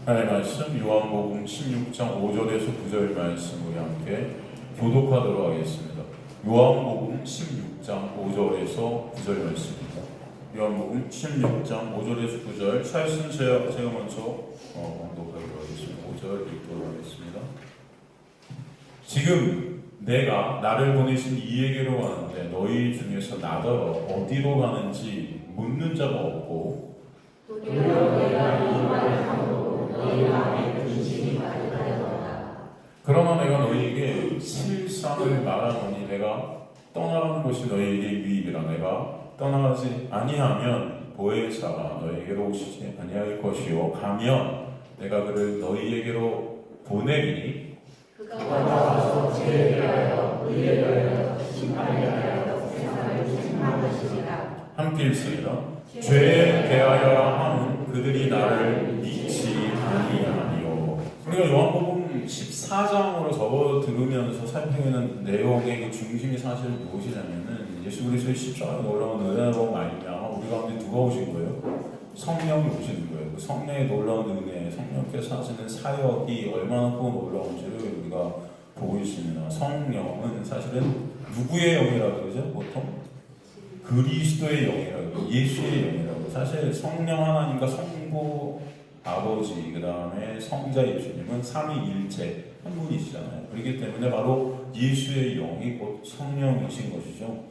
하나님의 말씀 요한복음 16장 5절에서 9절 말씀 우리 함께 교독하도록 하겠습니다. 요한복음 16장 5절에서 9절 말씀입니다. 요한복음 16장 5절에서 9절 차이슨 제가 먼저 봉독하도록 하겠습니다. 5절 읽도록 하겠습니다. 지금 내가 나를 보내신 이에게로 가는데 너희 중에서 나더러 어디로 가는지 묻는 자가 없고 그러나 내가 너희에게 실상을 말하노니 내가 떠나가는 것이 너희에게 유익이라. 내가 떠나가지 아니하면 보혜사가 너희에게로 오시지 아니할 것이요 가면 내가 그를 너희에게로 보내리니 그가 와서 죄에 대하여 의에 대하여 심판에 대하여 세상을 책망하시리라. 함께 읽습니다. 죄에 대하여 함은 그들이 나를 믿지 아니하니요. 우리가 요한복음 14장으로 접어 들으면서 살피는 내용의 그 중심이 사실 무엇이냐면은 예수 그리스도의 십자가에 놀라운 은혜로 말미암아 우리 가운데 누가 오신 거예요? 성령이 오시는 거예요. 그 성령의 놀라운 은혜, 성령께서 하시는 사역이 얼마나 또 놀라운지를 우리가 보고 있습니다. 성령은 사실은 누구의 영이라고 그러죠? 보통 그리스도의 영이라고, 예수의 영이라고. 사실 성령 하나님과 성부 아버지, 그 다음에 성자 예수님은 삼위일체 한 분이시잖아요. 그렇기 때문에 바로 예수의 영이 곧 성령이신 것이죠.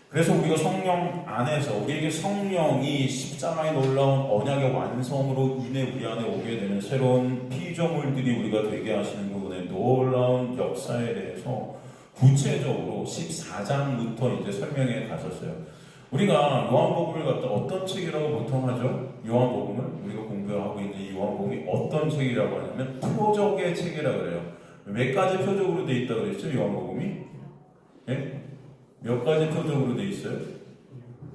그래서 우리가 성령 안에서 우리에게 성령이 십자가의 놀라운 언약의 완성으로 인해 우리 안에 오게 되는 새로운 피조물들이 우리가 되게 하시는 부분에 놀라운 역사에 대해서 구체적으로 14장부터 이제 설명해 가셨어요. 우리가 요한복음을 갖다 어떤 책이라고 보통 하죠? 요한복음을 우리가 공부하고 있는 이 요한복음이 어떤 책이라고 하냐면 표적의 책이라고 그래요. 몇 가지 표적으로 되어 있다고 그랬죠? 요한복음이? 네? 몇 가지 표적으로 되어 있어요?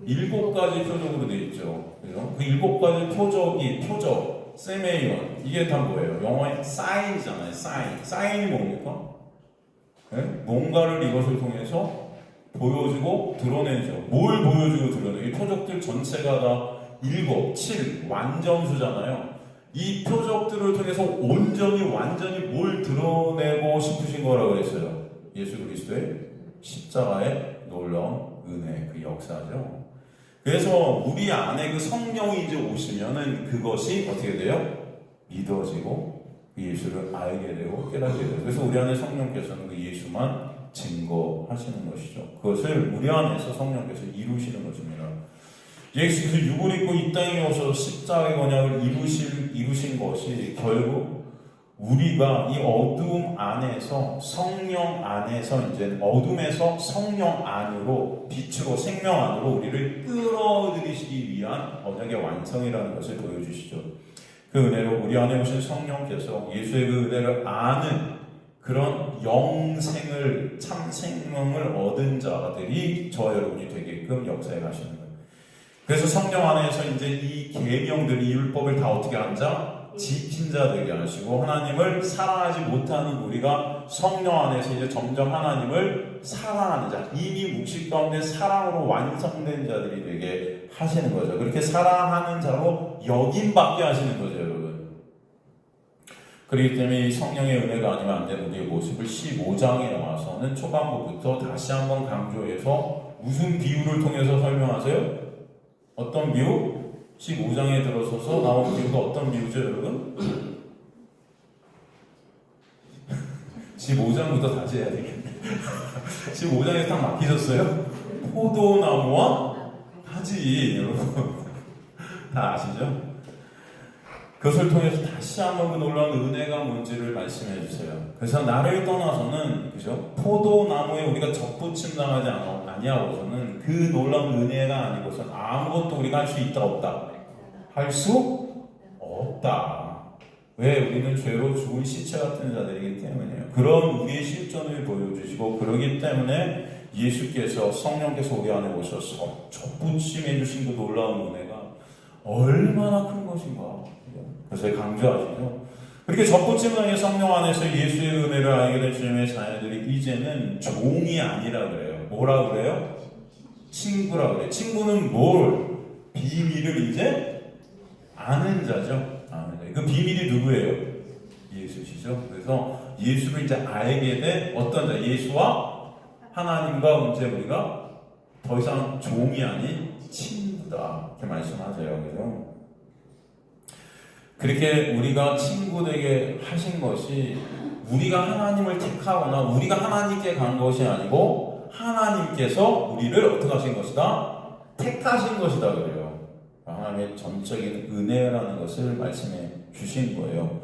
7가지 표적으로 되어 있죠. 그래서 그 7가지 표적, 세메이온, 이게 다 뭐예요? 영어의 사인이잖아요. 사인이 뭡니까? 네? 뭔가를 이것을 통해서 보여주고 드러내죠. 뭘 보여주고 드러내요? 이 표적들 전체가 다 7, 7, 완전수잖아요. 이 표적들을 통해서 완전히 뭘 드러내고 싶으신 거라고 했어요? 예수 그리스도의 십자가의 놀라운 은혜, 그 역사죠. 그래서 우리 안에 그 성령이 이제 오시면은 그것이 어떻게 돼요? 믿어지고 예수를 알게 되고 깨닫게 돼요. 그래서 우리 안에 성령께서는 그 예수만 증거하시는 것이죠. 그것을 우리 안에서 성령께서 이루시는 것입니다. 예수께서 육을 입고 이 땅에 오셔서 십자가의 언약을 이루신 것이 결국 우리가 이 어두움 안에서 성령 안에서 이제 어둠에서 성령 안으로 빛으로 생명 안으로 우리를 끌어들이시기 위한 언약의 완성이라는 것을 보여주시죠. 그 은혜로 우리 안에 오신 성령께서 예수의 그 은혜를 아는 그런 영생을 참 생명을 얻은 자들이 저와 여러분이 되게끔 역사에 가시는 거예요. 그래서 성령 안에서 이제 이 계명들, 이 율법을 다 어떻게 앉아? 지킨 자 되게 하시고 하나님을 사랑하지 못하는 우리가 성령 안에서 이제 점점 하나님을 사랑하는 자, 이미 묵시 가운데 사랑으로 완성된 자들이 되게 하시는 거죠. 그렇게 사랑하는 자로 여김받게 하시는 거죠, 여러분. 그렇기 때문에 이 성령의 은혜가 아니면 안 되는 우리의 모습을 15장에 와서는 초반부부터 다시 한번 강조해서 무슨 비유를 통해서 설명하세요? 어떤 비유? 15장에 들어서서 나온 비유가 어떤 비유죠, 여러분? 15장부터 다시 해야 되겠네. 15장에 딱 막히셨어요? 포도나무와 가지, 여러분. 다 아시죠? 그것을 통해서 다시 한번 그 놀라운 은혜가 뭔지를 말씀해 주세요. 그래서 나를 떠나서는, 그죠? 포도나무에 우리가 접붙임 당하지 아니하고서는 그 놀라운 은혜가 아니고서는 아무것도 우리가 할 수 있다, 없다? 할 수 없다. 왜? 우리는 죄로 죽은 시체 같은 자들이기 때문이에요. 그런 우리의 실존을 보여주시고, 그러기 때문에 예수께서, 성령께서 우리 안에 오셔서 접붙임해 주신 그 놀라운 은혜가 얼마나 큰 것인가. 그래서 강조하시죠. 그렇게 접붙임당의 성령 안에서 예수의 은혜를 알게 된 주님의 자녀들이 이제는 종이 아니라 그래요. 뭐라 그래요? 친구라 그래요. 친구는 뭘? 비밀을 이제 아는 자죠. 아는 자. 건데 그 비밀이 누구예요? 예수시죠. 그래서 예수를 이제 알게 된 어떤 자, 예수와 하나님과 이제 우리가 더 이상 종이 아닌 친구다 이렇게 말씀하세요. 그래서 그렇게 우리가 친구 되게 하신 것이 우리가 하나님을 택하거나 우리가 하나님께 간 것이 아니고 하나님께서 우리를 어떻게 하신 것이다? 택하신 것이다 그래요. 하나님의 전적인 은혜라는 것을 말씀해 주신 거예요.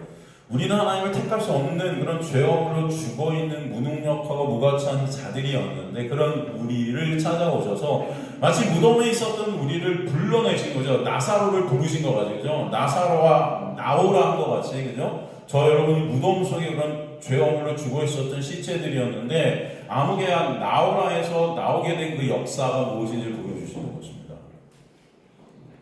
우리는 하나님을 택할 수 없는 그런 죄업으로 죽어있는 무능력하고 무가치한 자들이었는데 그런 우리를 찾아오셔서 마치 무덤에 있었던 우리를 불러내신 거죠. 나사로를 부르신 것 같이, 그죠? 나사로와 나오라 한 것 같이, 그죠? 저 여러분이 무덤 속에 그런 죄업으로 죽어있었던 시체들이었는데 아무개야 나오라에서 나오게 된 그 역사가 무엇인지 보여주시는 것입니다.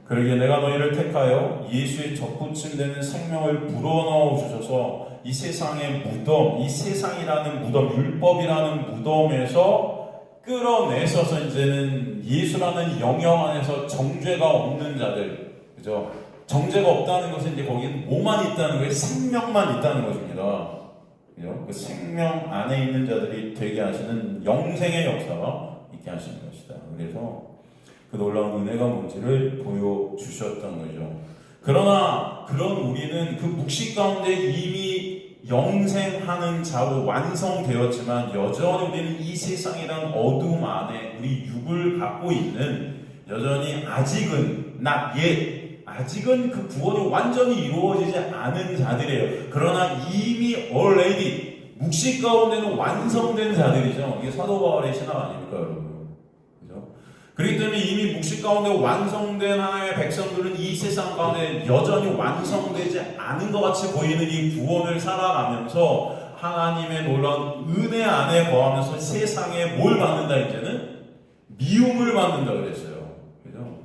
그러기에 내가 너희를 택하여 예수의 접붙임되는 생명을 불어넣어 주셔서 이 세상의 무덤, 이 세상이라는 무덤, 율법이라는 무덤에서 끌어내셔서 이제는 예수라는 영역 안에서 정죄가 없는 자들, 그죠? 정죄가 없다는 것은 이제 거기는 뭐만 있다는 거예요? 생명만 있다는 것입니다. 그죠? 그 생명 안에 있는 자들이 되게 하시는 영생의 역사가 있게 하시는 것이다. 그래서 그 놀라운 은혜가 뭔지를 보여주셨던 거죠. 그러나 그런 우리는 그 묵시 가운데 이미 영생하는 자로 완성되었지만 여전히 우리는 이 세상이란 어둠 안에 우리 육을 갖고 있는 여전히 아직은 not yet 아직은 그 구원이 완전히 이루어지지 않은 자들이에요. 그러나 이미 already 묵시 가운데는 완성된 자들이죠. 이게 사도 바울의 신학 아닙니까 여러분? 그렇기 때문에 이미 묵시 가운데 완성된 하나님의 백성들은 이 세상 가운데 여전히 완성되지 않은 것 같이 보이는 이 구원을 살아가면서 하나님의 놀라운 은혜 안에 거하면서 세상에 뭘 받는다 이제는? 미움을 받는다 그랬어요. 그죠?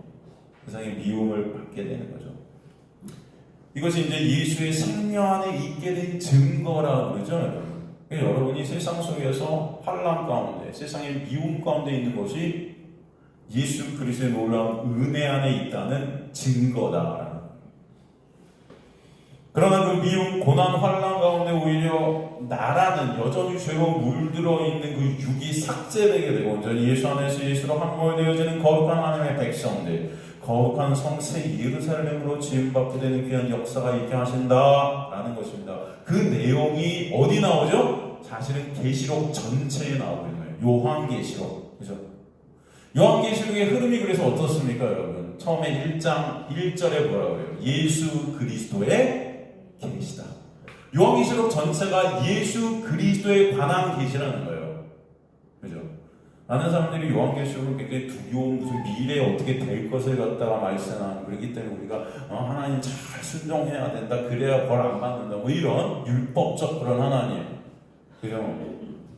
세상에 미움을 받게 되는 거죠. 이것이 이제 예수의 생명 안에 있게 된 증거라 그러죠, 여러분. 여러분이 세상 속에서 환난 가운데, 세상의 미움 가운데 있는 것이 예수 그리스도의 놀라운 은혜 안에 있다는 증거다. 그러나 그 미움, 고난, 환난 가운데 오히려 나라는 여전히 죄로 물들어 있는 그 육이 삭제되게 되고 온전히 예수 안에서 예수로 함몰되어지는 거룩한 하나님의 백성들, 거룩한 성세 예루살렘으로 지음받게 되는 귀한 역사가 있게 하신다라는 것입니다. 그 내용이 어디 나오죠? 사실은 계시록 전체에 나오고 있는 거예요. 요한계시록, 그죠? 요한계시록의 흐름이 그래서 어떻습니까, 여러분? 처음에 1장 1절에 뭐라고 그래요? 예수 그리스도의 계시다. 요한계시록 전체가 예수 그리스도에 관한 계시라는 거예요. 그죠? 많은 사람들이 요한계시록을 굉장히 두려운 무슨 미래에 어떻게 될 것을 갖다가 말씀하는 그렇기 때문에 우리가 하나님 잘 순종해야 된다. 그래야 벌 안 받는다. 뭐 이런 율법적 그런 하나님. 그죠?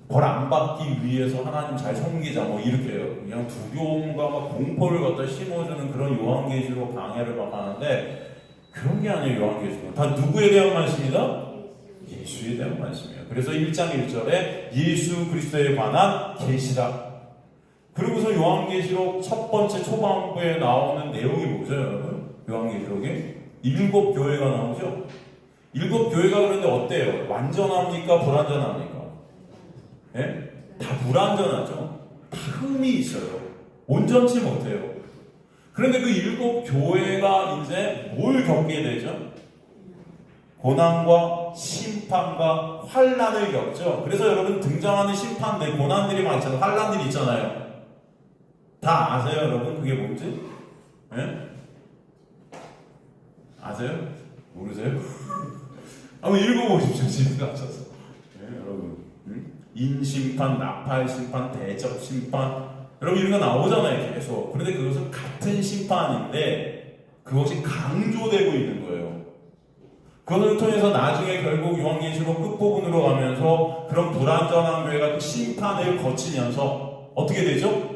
벌 안 받기 위해서 하나님 잘 섬기자 뭐 이렇게요. 그냥 두려움과 막 공포를 갖다 심어주는 그런 요한계시록 강해를 막 하는데 그런 게 아니에요. 요한계시록 다 누구에 대한 말씀이다? 예수에 대한 말씀이에요. 그래서 1장 1절에 예수 그리스도에 관한 계시다. 그리고서 요한계시록 첫 번째 초반부에 나오는 내용이 뭐죠, 여러분? 요한계시록에 7 교회가 나오죠. 7 교회가 그런데 어때요? 완전합니까? 불완전합니까? 예? 다 불완전하죠. 다 흠이 있어요. 온전치 못해요. 그런데 그 7 교회가 이제 뭘 겪게 되죠? 고난과 심판과 환난을 겪죠. 그래서 여러분 등장하는 심판들, 고난들이 많잖아요. 환난들이 있잖아요. 다 아세요, 여러분? 그게 뭔지? 예? 아세요? 모르세요? 한번 읽어보십시오. 집에 가셔서. 예, 여러분. 인심판, 나팔심판, 대접심판 여러분 이런 거 나오잖아요 계속. 그런데 그것은 같은 심판인데 그것이 강조되고 있는 거예요. 그것을 통해서 나중에 결국 요한계시록 끝부분으로 가면서 그런 불완전한 교회가 그 심판을 거치면서 어떻게 되죠?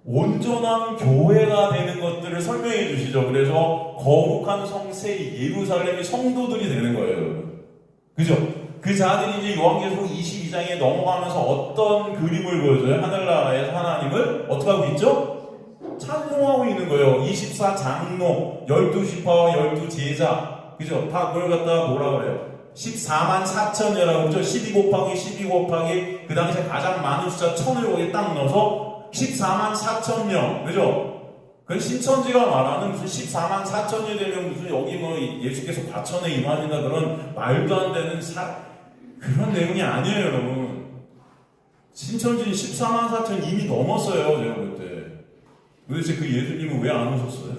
온전한 교회가 되는 것들을 설명해 주시죠. 그래서 거룩한 성세 예루살렘의 성도들이 되는 거예요. 그죠? 그 자들이 이제 요한계시록 22장에 넘어가면서 어떤 그림을 보여줘요? 하늘나라에서 하나님을 어떻게 하고 있죠? 찬송하고 있는 거예요. 24장로, 12지파와 12제자 그죠? 다 그걸 갖다가 뭐라 그래요? 14만 4천이라고 그죠? 12 곱하기 12 곱하기 그 당시에 가장 많은 숫자 1000을 거기에 딱 넣어서 14만 4천 명, 그죠? 그 신천지가 말하는 무슨 14만 4천이 되면 무슨 여기 뭐 예수께서 과천에 임하신다 그런 말도 안 되는 그런 내용이 아니에요, 여러분. 신천지는 14만 4천 이미 넘었어요, 제가 볼 때. 도대체 그 예수님은 왜 안 오셨어요?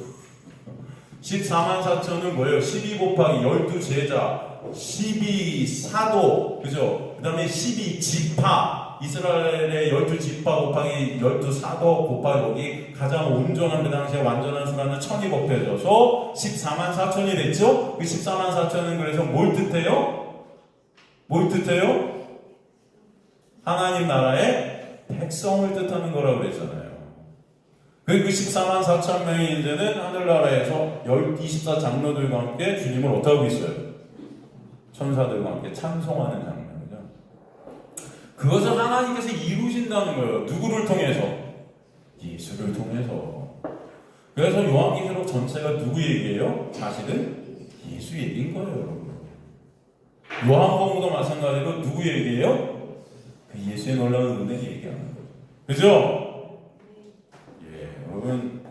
14만 4천은 뭐예요? 12 곱하기 12제자, 12 사도, 그죠? 그 다음에 12 지파, 이스라엘의 12지파 곱하기 12사도 곱하기 여기 가장 온전한 그 당시에 완전한 수라는 1000이 곱해져서 14만 4천이 됐죠? 그 14만 4천은 그래서 뭘 뜻해요? 뭘 뜻해요? 하나님 나라의 백성을 뜻하는 거라고 그랬잖아요. 그 14만 4천 명이 이제는 하늘나라에서 24장로들과 함께 주님을 어떻게 하고 있어요? 천사들과 함께 찬송하는 장면이죠. 그것을 하나님께서 이루신다는 거예요. 누구를 통해서? 예수를 통해서. 그래서 요한계시록 전체가 누구 얘기예요? 사실은 예수 얘기인 거예요, 여러분. 요한복음도 마찬가지로 누구 얘기예요? 그 예수의 놀라운 은혜 얘기하는 거죠. 그죠? 여러분,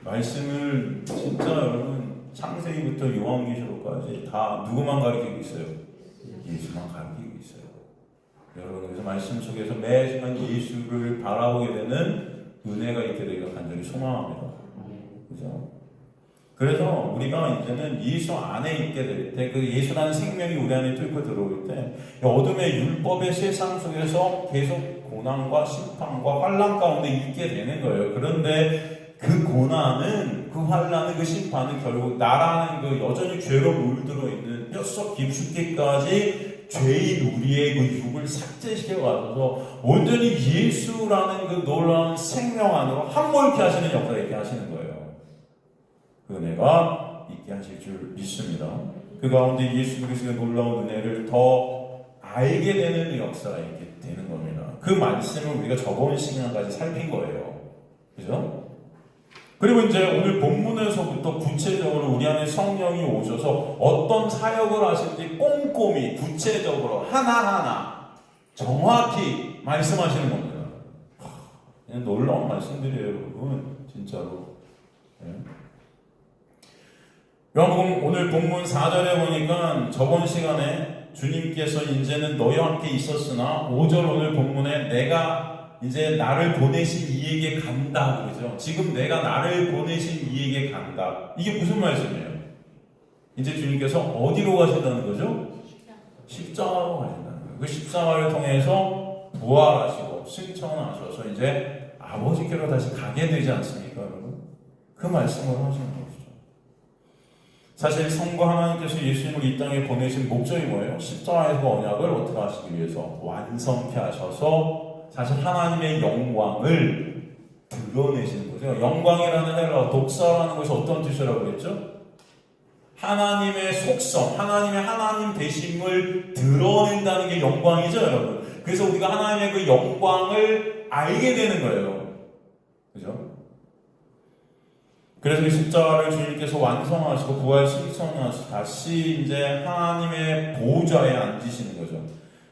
말씀을 진짜 여러분 창세기부터 요한계시록까지 다 누구만 가르치고 있어요? 예수만 가르치고 있어요. 여러분, 그래서 말씀 속에서 매 시간 예수를 바라보게 되는 은혜가 있게 되기를 간절히 소망합니다. 그죠? 그래서 우리가 이제는 예수 안에 있게 될 때, 그 예수라는 생명이 우리 안에 뚫고 들어올 때, 어둠의 율법의 세상 속에서 계속 고난과 심판과 환난 가운데 있게 되는 거예요. 그런데 그 고난은, 그 환난은, 그 심판은 결국 나라는 그 여전히 죄로 물들어 있는 뼛속 깊숙이까지 죄인 우리의 그 육을 삭제시켜 가셔서 온전히 예수라는 그 놀라운 생명 안으로 함몰케 하시는 역사가 있게 하시는 거예요. 그 은혜가 있게 하실 줄 믿습니다. 그 가운데 예수 그리스도의 놀라운 은혜를 더 알게 되는 역사가 있게 되는 겁니다. 그 말씀을 우리가 저번 시간까지 살핀 거예요. 그죠? 그리고 이제 오늘 본문에서부터 구체적으로 우리 안에 성령이 오셔서 어떤 사역을 하실지 꼼꼼히 구체적으로 하나하나 정확히 말씀하시는 겁니다. 그냥 놀라운 말씀들이에요, 여러분. 진짜로. 요한복음 오늘 본문 4절에 보니까 저번 시간에 주님께서 이제는 너희와 함께 있었으나 5절 오늘 본문에 내가 이제 나를 보내신 이에게 간다 그러죠. 지금 내가 나를 보내신 이에게 간다. 이게 무슨 말씀이에요? 이제 주님께서 어디로 가신다는 거죠? 십자가로 가신다는 거예요. 그 십자가를 통해서 부활하시고 승천하셔서 이제 아버지께로 다시 가게 되지 않습니까, 여러분? 그 말씀을 하시는 거죠. 사실 성부 하나님께서 예수님을 이 땅에 보내신 목적이 뭐예요? 십자가에서 언약을 어떻게 하시기 위해서 완성케 하셔서 사실 하나님의 영광을 드러내시는 거죠. 영광이라는 헬라어 독사라는 것이 어떤 뜻이라고 그랬죠? 하나님의 속성, 하나님의 하나님 되심을 드러낸다는 게 영광이죠, 여러분. 그래서 우리가 하나님의 그 영광을 알게 되는 거예요. 그죠? 그래서 그 십자가를 주님께서 완성하시고 부활 승천하시고 다시 이제 하나님의 보좌에 앉으시는 거죠.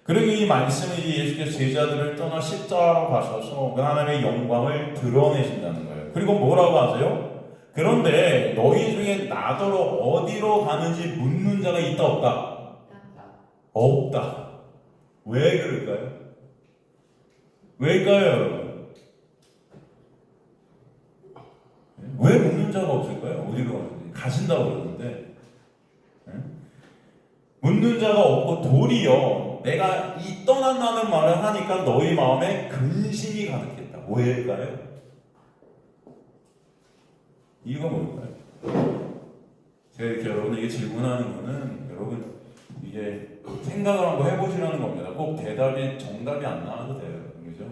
그리고 이 말씀은 이제 예수께서 제자들을 떠나 십자가로 가셔서 그 하나님의 영광을 드러내신다는 거예요. 그리고 뭐라고 하세요? 그런데 너희 중에 나더러 어디로 가는지 묻는 자가 있다 없다? 없다. 왜 그럴까요? 왜일까요, 여러분? 왜 묻는 자가 없을까요? 어디로 가는지 가신다고 그러는데 묻는 자가 없고 도리어 내가 이 떠난다는 말을 하니까 너희 마음에 근심이 가득했다. 왜일까요? 이유가 뭘까요? 제가 이렇게 여러분에게 질문하는 거는 여러분 이게 생각을 한번 해보시라는 겁니다. 꼭 대답이 정답이 안 나와도 돼요. 그죠?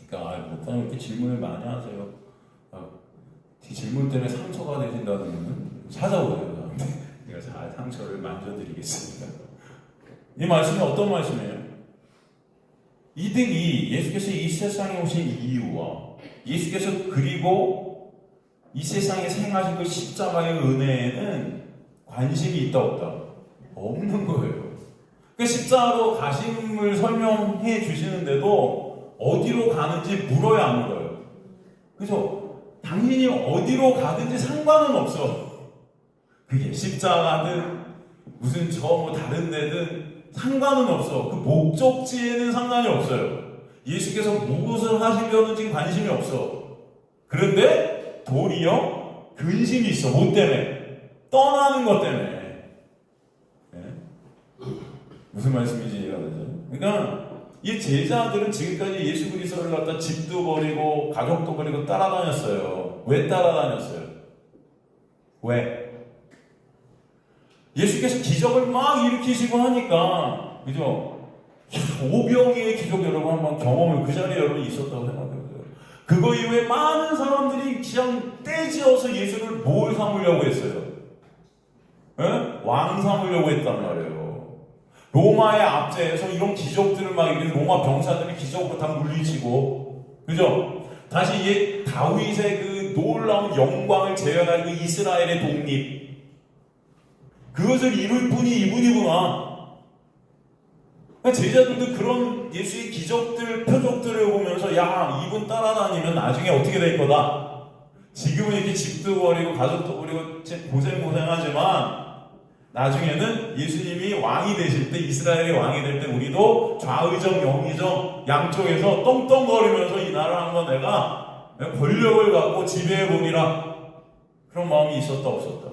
그러니까 목사님 이렇게 질문을 많이 하세요. 이 질문 때문에 상처가 되신다면 찾아오세요. 제가 잘 상처를 만져드리겠습니다. 이 말씀이 어떤 말씀이에요? 이들이 예수께서 이 세상에 오신 이유와 예수께서 그리고 이 세상에 생하신 그 십자가의 은혜에는 관심이 있다 없다? 없는 거예요. 그 십자가로 가심을 설명해 주시는데도 어디로 가는지 물어야 안 물어요. 그죠? 당신이 어디로 가든지 상관은 없어. 그게 십자가든 무슨 저 뭐 다른 데든 상관은 없어. 그 목적지에는 상관이 없어요. 예수께서 무엇을 하시려는지 관심이 없어. 그런데 도리어 근심이 있어. 뭐 때문에? 떠나는 것 때문에. 네? 무슨 말씀인지 이해가 되죠? 그러니까 이 제자들은 지금까지 예수 그리스도를 갖다 집도 버리고 가족도 버리고 따라다녔어요. 왜 따라다녔어요? 왜? 예수께서 기적을 막 일으키시고 하니까, 그죠? 오병이의 기적 여러분 한번 경험을 그 자리에 여러분 있었다고 생각해보세요. 그거 이후에 많은 사람들이 그냥 떼지어서 예수를 뭘 삼으려고 했어요? 에? 왕 삼으려고 했단 말이에요. 로마의 압제에서 이런 기적들을 막 이렇게 로마 병사들이 기적으로 다 물리치고, 그죠? 다시 옛 다윗의 그 놀라운 영광을 재현할 그 이스라엘의 독립, 그것을 이룰 분이 이분이구나. 제자들도 그런 예수의 기적들, 표적들을 보면서 야, 이분 따라다니면 나중에 어떻게 될 거다. 지금은 이렇게 집도 버리고 가족도 버리고 고생하지만 나중에는 예수님이 왕이 되실 때, 이스라엘의 왕이 될 때 우리도 좌의정, 영의정 양쪽에서 떵떵거리면서 이 나라 한번 내가 권력을 갖고 지배해보리라. 그런 마음이 있었다 없었다?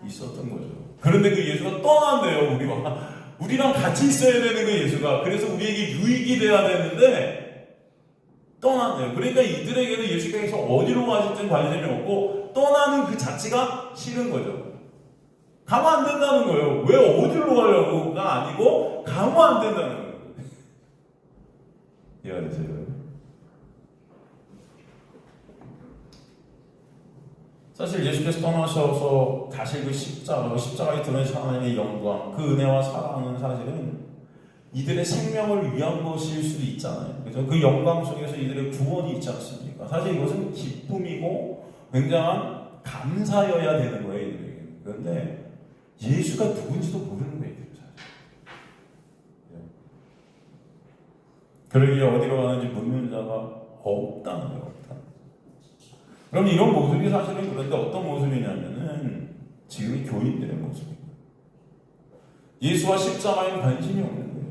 있었던 거죠. 그런데 그 예수가 떠난대요. 우리랑 같이 있어야 되는 그 예수가. 그래서 우리에게 유익이 돼야 되는데 떠났네요. 그러니까 이들에게는 예수께서 어디로 가실지는 관심이 없고 떠나는 그 자체가 싫은 거죠. 가면 안 된다는 거예요. 왜 어디로 가려고가 아니고 가면 안 된다는 거예요. 이해가 되세요? 사실 예수께서 떠나셔서 가실 그 십자가에 드러내신 하나님의 영광, 그 은혜와 사랑은 사실은 이들의 생명을 위한 것일 수도 있잖아요. 그래서 그 영광 속에서 이들의 구원이 있지 않습니까? 사실 이것은 기쁨이고 굉장한 감사여야 되는 거예요, 이들에게. 그런데 예수가 누군지도 모르는 거예요, 이들 사실. 그러기에 어디로 가는지 묻는 자가 없다는 거예요. 그럼 이런 모습이 사실은 그런데 어떤 모습이냐면은 지금의 교인들의 모습입니다. 예수와 십자가에 관심이 없는 거예요.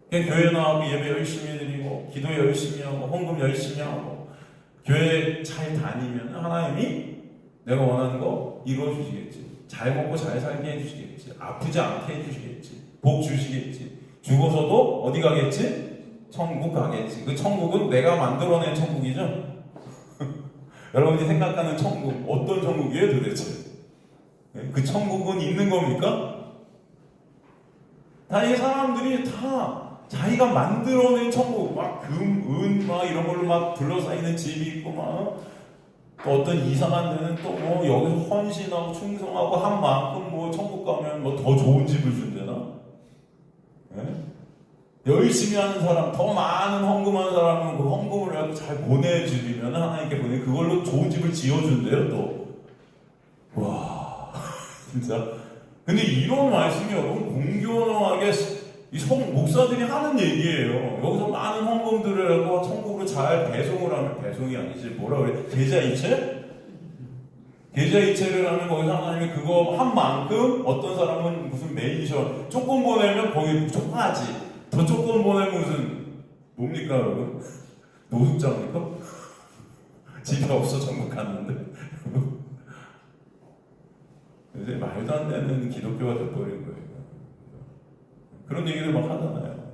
그냥 교회 나오고 예배 열심히 드리고 기도 열심히 하고 헌금 열심히 하고 교회 잘 다니면 하나님이 내가 원하는 거 이루어 주시겠지. 잘 먹고 잘 살게 해주시겠지. 아프지 않게 해주시겠지. 복 주시겠지. 죽어서도 어디 가겠지? 천국 가겠지. 그 천국은 내가 만들어낸 천국이죠. 여러분이 생각하는 천국, 어떤 천국이에요 도대체? 그 천국은 있는 겁니까? 다 이 사람들이 다 자기가 만들어낸 천국, 막 금, 은, 막 이런 걸로 막 둘러싸이는 집이 있고, 막 또 어떤 이상한 데는 또 뭐 여기서 헌신하고 충성하고 한 만큼 뭐 천국 가면 뭐 더 좋은 집을 준대나? 네? 열심히 하는 사람, 더 많은 헌금하는 사람은 그 헌금을 해서 잘 보내주면 하나님께 보내 그걸로 좋은 집을 지어준대요 또. 와 진짜. 근데 이런 말씀이 여러분 공교하게 이 목사들이 하는 얘기예요. 여기서 많은 헌금들을 하고 천국으로 잘 배송을 하면, 배송이 아니지 뭐라 그래, 계좌이체? 계좌이체를 하면 거기서 하나님이 그거 한 만큼, 어떤 사람은 무슨 메이션 조금 보내면 거기 조금하지, 더 조금 보내면 무슨 뭡니까 여러분? 노숙자입니까? 집이 없어 천국 갔는데. 이제 말도 안 되는 기독교가 돼버린 거예요. 그런 얘기를 막 하잖아요.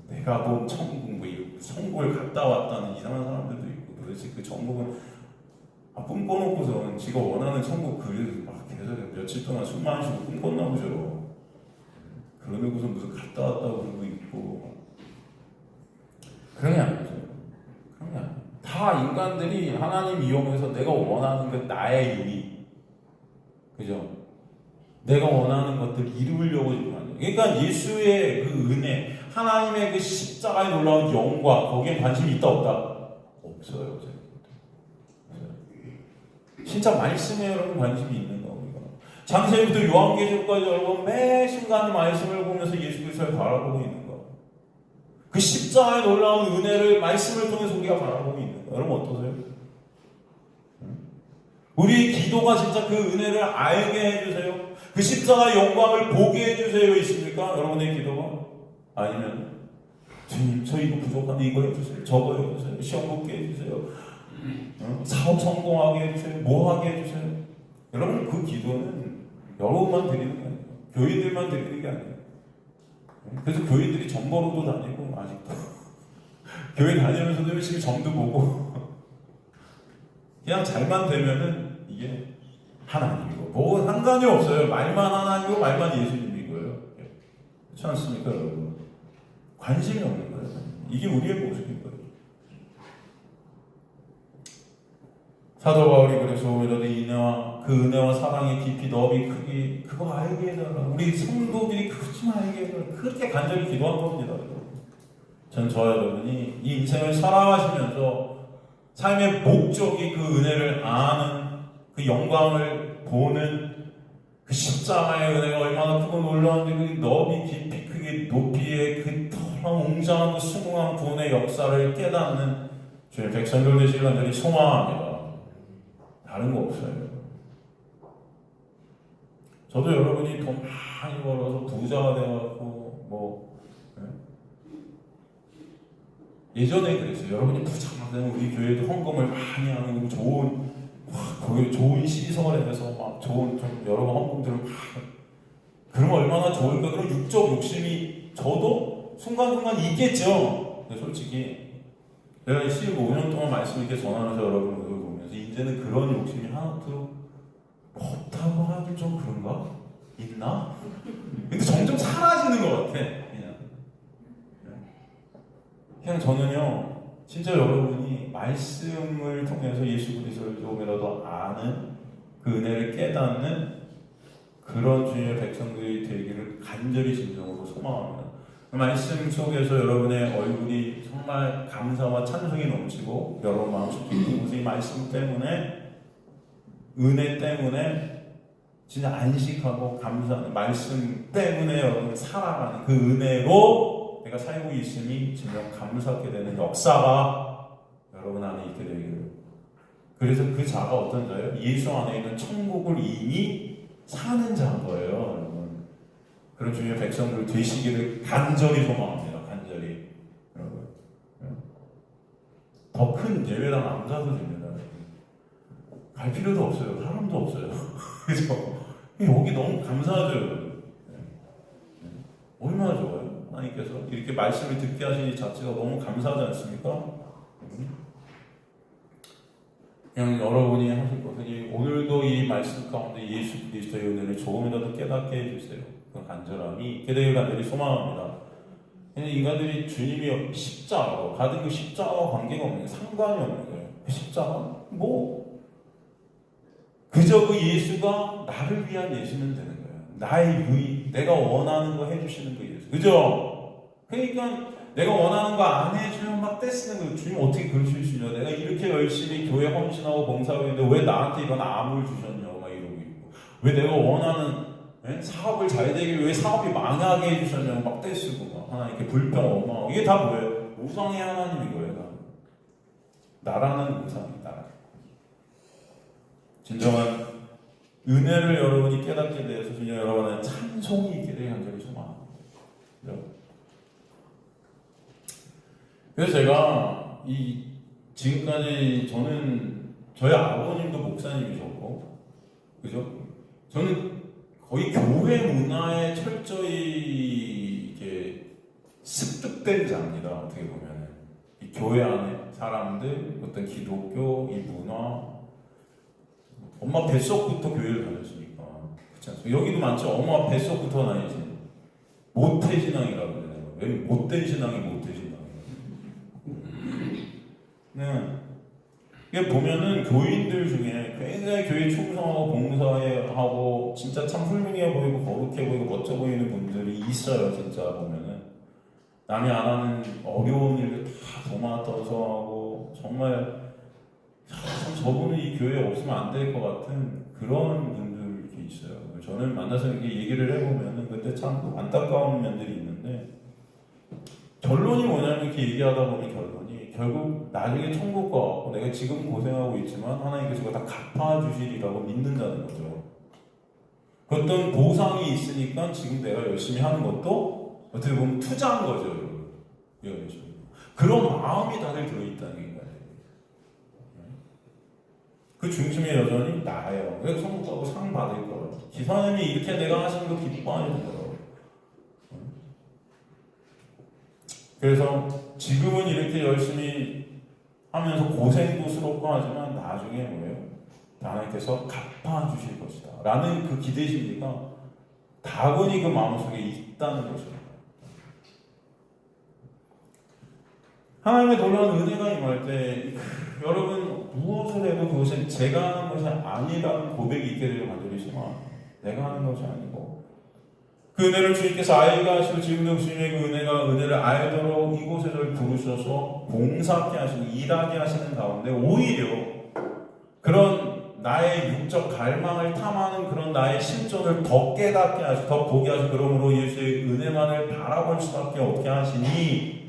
내가 본 천국, 뭐 천국을 갔다 왔다는 이상한 사람들도 있고, 도대체 그 천국은 꿈꿔놓고선 지가 원하는 천국 그리고 막 계속 며칠 동안 숨만 쉬고 꿈꿨나 보죠. 그러고서 무슨 갔다 왔다고 그러고 있고. 그런 게 아니죠. 그런 게 아니에요. 다 인간들이 하나님 이용해서 내가 원하는 게 나의 유익, 그죠? 내가 원하는 것들 이루려고 지금 하는. 그러니까 예수의 그 은혜, 하나님의 그 십자가에 놀라운 영광, 거기에 관심이 있다 없다? 없어요. 진짜 말씀에 여러분 관심이 있는 거 우리가. 창세기부터 요한계시록까지 여러분 매 순간 말씀을 보면서 예수 그리스도를 바라보고 있는 거. 그 십자가의 놀라운 은혜를 말씀을 통해서 우리가 바라보고 있는 거. 여러분 어떠세요? 우리 기도가 진짜 그 은혜를 알게 해주세요. 그 십자가의 영광을 보게 해주세요. 있습니까? 여러분의 기도가? 아니면 주님 저 이거 부족한데 이거 해주세요. 저거 해주세요. 시험 붙게 해주세요. 사업 성공하게 해주세요. 뭐 하게 해주세요. 여러분 그 기도는 여러분만 드리는 게 아니에요. 교인들만 드리는 게 아니에요. 그래서 교인들이 점거로도 다니고 아직도 교회 다니면서도 열심히 점도 보고 그냥 잘만 되면은 이게 하나님이고 뭐 상관이 없어요. 말만 하나님이고 말만 예수님이고요. 그렇지 않습니까 여러분? 관심이 없는 거예요. 이게 우리의 모습인 거예요. 사도 바울이 그래서 오히려 그 은혜와 사랑의 깊이 넓이 크기 그거 알게 해달라. 우리 성도들이 그렇지만 알게 해달라. 그렇게 간절히 기도한 겁니다. 전 저와 여러분이 이 인생을 살아가시면서 삶의 목적이 그 은혜를 아는 그 영광을 보는 그 십자가의 은혜가 얼마나 크고 놀라운지 그 너비 깊이 크기 높이의 그 더러운 웅장한 그 수궁한 구원의 역사를 깨닫는 주의 백성들 되시길 간절히 소망합니다. 다른 거 없어요. 저도 여러분이 돈 많이 벌어서 부자가 돼갖고 예전에 그랬어요. 여러분이 부자가 되면 우리 교회도 헌금을 많이 하는 거기 좋은 시설에서 막 좋은 여러 번 헌금들을 막 그러면 얼마나 좋을까. 그런 육적 욕심이 저도 순간순간 있겠죠. 근데 솔직히 내가 15년 동안 말씀 이렇게 전하면서 여러분을 보면서 이제는 그런 욕심이 하나도 없다고 하긴 좀 그런가? 있나? 근데 점점 사라지는 것 같아. 그냥 저는요, 진짜 여러분이 말씀을 통해서 예수 그리스도를 조금이라도 아는 그 은혜를 깨닫는 그런 주님의 백성들이 되기를 간절히 진정으로 소망합니다. 그 말씀 속에서 여러분의 얼굴이 정말 감사와 찬송이 넘치고 여러분 마음속 깊은 곳에 이 말씀 때문에 은혜 때문에 진짜 안식하고 감사하는 말씀 때문에 여러분 살아가는 그 은혜로 내가 살고 있으니 진정 감사하게 되는 역사가 여러분 안에 있게 되기를. 그래서 그 자가 어떤 자예요? 예수 안에 있는 천국을 이미 사는 자인 거예요, 여러분. 그런 주님의 백성들 되시기를 간절히 소망합니다. 간절히. 여러분. 더 큰 예배당 안 가도 됩니다. 갈 필요도 없어요. 사람도 없어요. 그죠? 여기 너무 감사하죠, 여러분. 얼마나 좋아요? 하나님께서 이렇게 말씀을 듣게 하시니 자체가 너무 감사하지 않습니까? 그냥 여러분이 하실 것은 오늘도 이 말씀 가운데 예수 그리스도의 은혜를 조금이라도 깨닫게 해주세요. 그 간절함이 있게 되길 간절히 소망합니다. 인간들이 주님이 십자가로 가든 그 십자가와 관계가 없는 거예요. 상관이 없는 거예요. 그 십자가? 그저 그 예수가 나를 위한 예수는 되는 거예요. 나의 유익, 내가 원하는 거 해주시는 그 예수. 그죠? 그러니까 내가 원하는 거 안 해주면 막 떼쓰는 거예요. 주님 어떻게 그러실 수 있냐? 내가 이렇게 열심히 교회 헌신하고 봉사하고 있는데 왜 나한테 이런 암을 주셨냐고 막 이러고 있고, 왜 내가 원하는 사업을 잘 되기 위해 사업이 망하게 해주셨냐고 막 떼쓰고 막 하나님께 불평 원망하고. 이게 다 뭐예요? 우상의 하나님인 거예요. 나라는 우상이다. 진정한 은혜를 여러분이 깨닫게 되어서 주님 여러분의 찬송이 있게 되길 간절히 소망합니다. 그래서 제가 지금까지 저는 저희 아버님도 목사님이셨고, 그죠? 저는 거의 교회 문화에 철저히 이렇게 습득된 자입니다. 어떻게 보면은 이 교회 안에 사람들, 어떤 기독교 이 문화, 엄마 뱃속부터 교회를 다녔으니까 그렇지 않습니까? 여기도 많죠. 엄마 뱃속부터 다니지. 모태신앙이라고 그러잖아요. 왜 못된 신앙이 모태신앙이에요? 이게 보면은 교인들 중에 굉장히 교회 충성하고 봉사하고 진짜 참 훌륭해 보이고 거룩해 보이고 멋져 보이는 분들이 있어요. 진짜 보면은 남이 안 하는 어려운 일을 다 도맡아서 하고 정말 참 저분은 이 교회에 없으면 안 될 것 같은 그런 분들 이렇게 있어요. 저는 만나서 이렇게 얘기를 해보면은 그때 참 안타까운 면들이 있는데 결론이 뭐냐면 이렇게 얘기하다 보니 결국 나중에 천국 가고 내가 지금 고생하고 있지만 하나님께서 그거 다 갚아주시리라고 믿는다는 거죠. 그 어떤 보상이 있으니까 지금 내가 열심히 하는 것도 어떻게 보면 투자한 거죠. 그런 마음이 다들 들어있다는 거예요. 그 중심에 여전히 나예요. 왜 천국 가고 상 받을 거예요. 기사님이 이렇게 내가 하신 거 기뻐하는 거예요. 그래서 지금은 이렇게 열심히 하면서 고생도 스럽고 하지만 나중에 뭐예요? 하나님께서 갚아주실 것이다 라는 그 기대심리가 다분히 그 마음속에 있다는 거죠. 하나님의 놀라운 은혜가 임할 때 여러분 무엇을 해도 그것은 제가 하는 것이 아니라는 고백이 있게 되길 간절히 소망합니다. 내가 하는 것이 아니고 그 은혜를 주님께서 알게 하시고 지금도 주님의 그 은혜를 알도록 이곳에 저를 부르셔서 봉사하게 하시고 일하게 하시는 가운데 오히려 그런 나의 육적 갈망을 탐하는 그런 나의 심정을 더 깨닫게 하시고 더 보게 하시고 그러므로 예수의 은혜만을 바라볼 수밖에 없게 하시니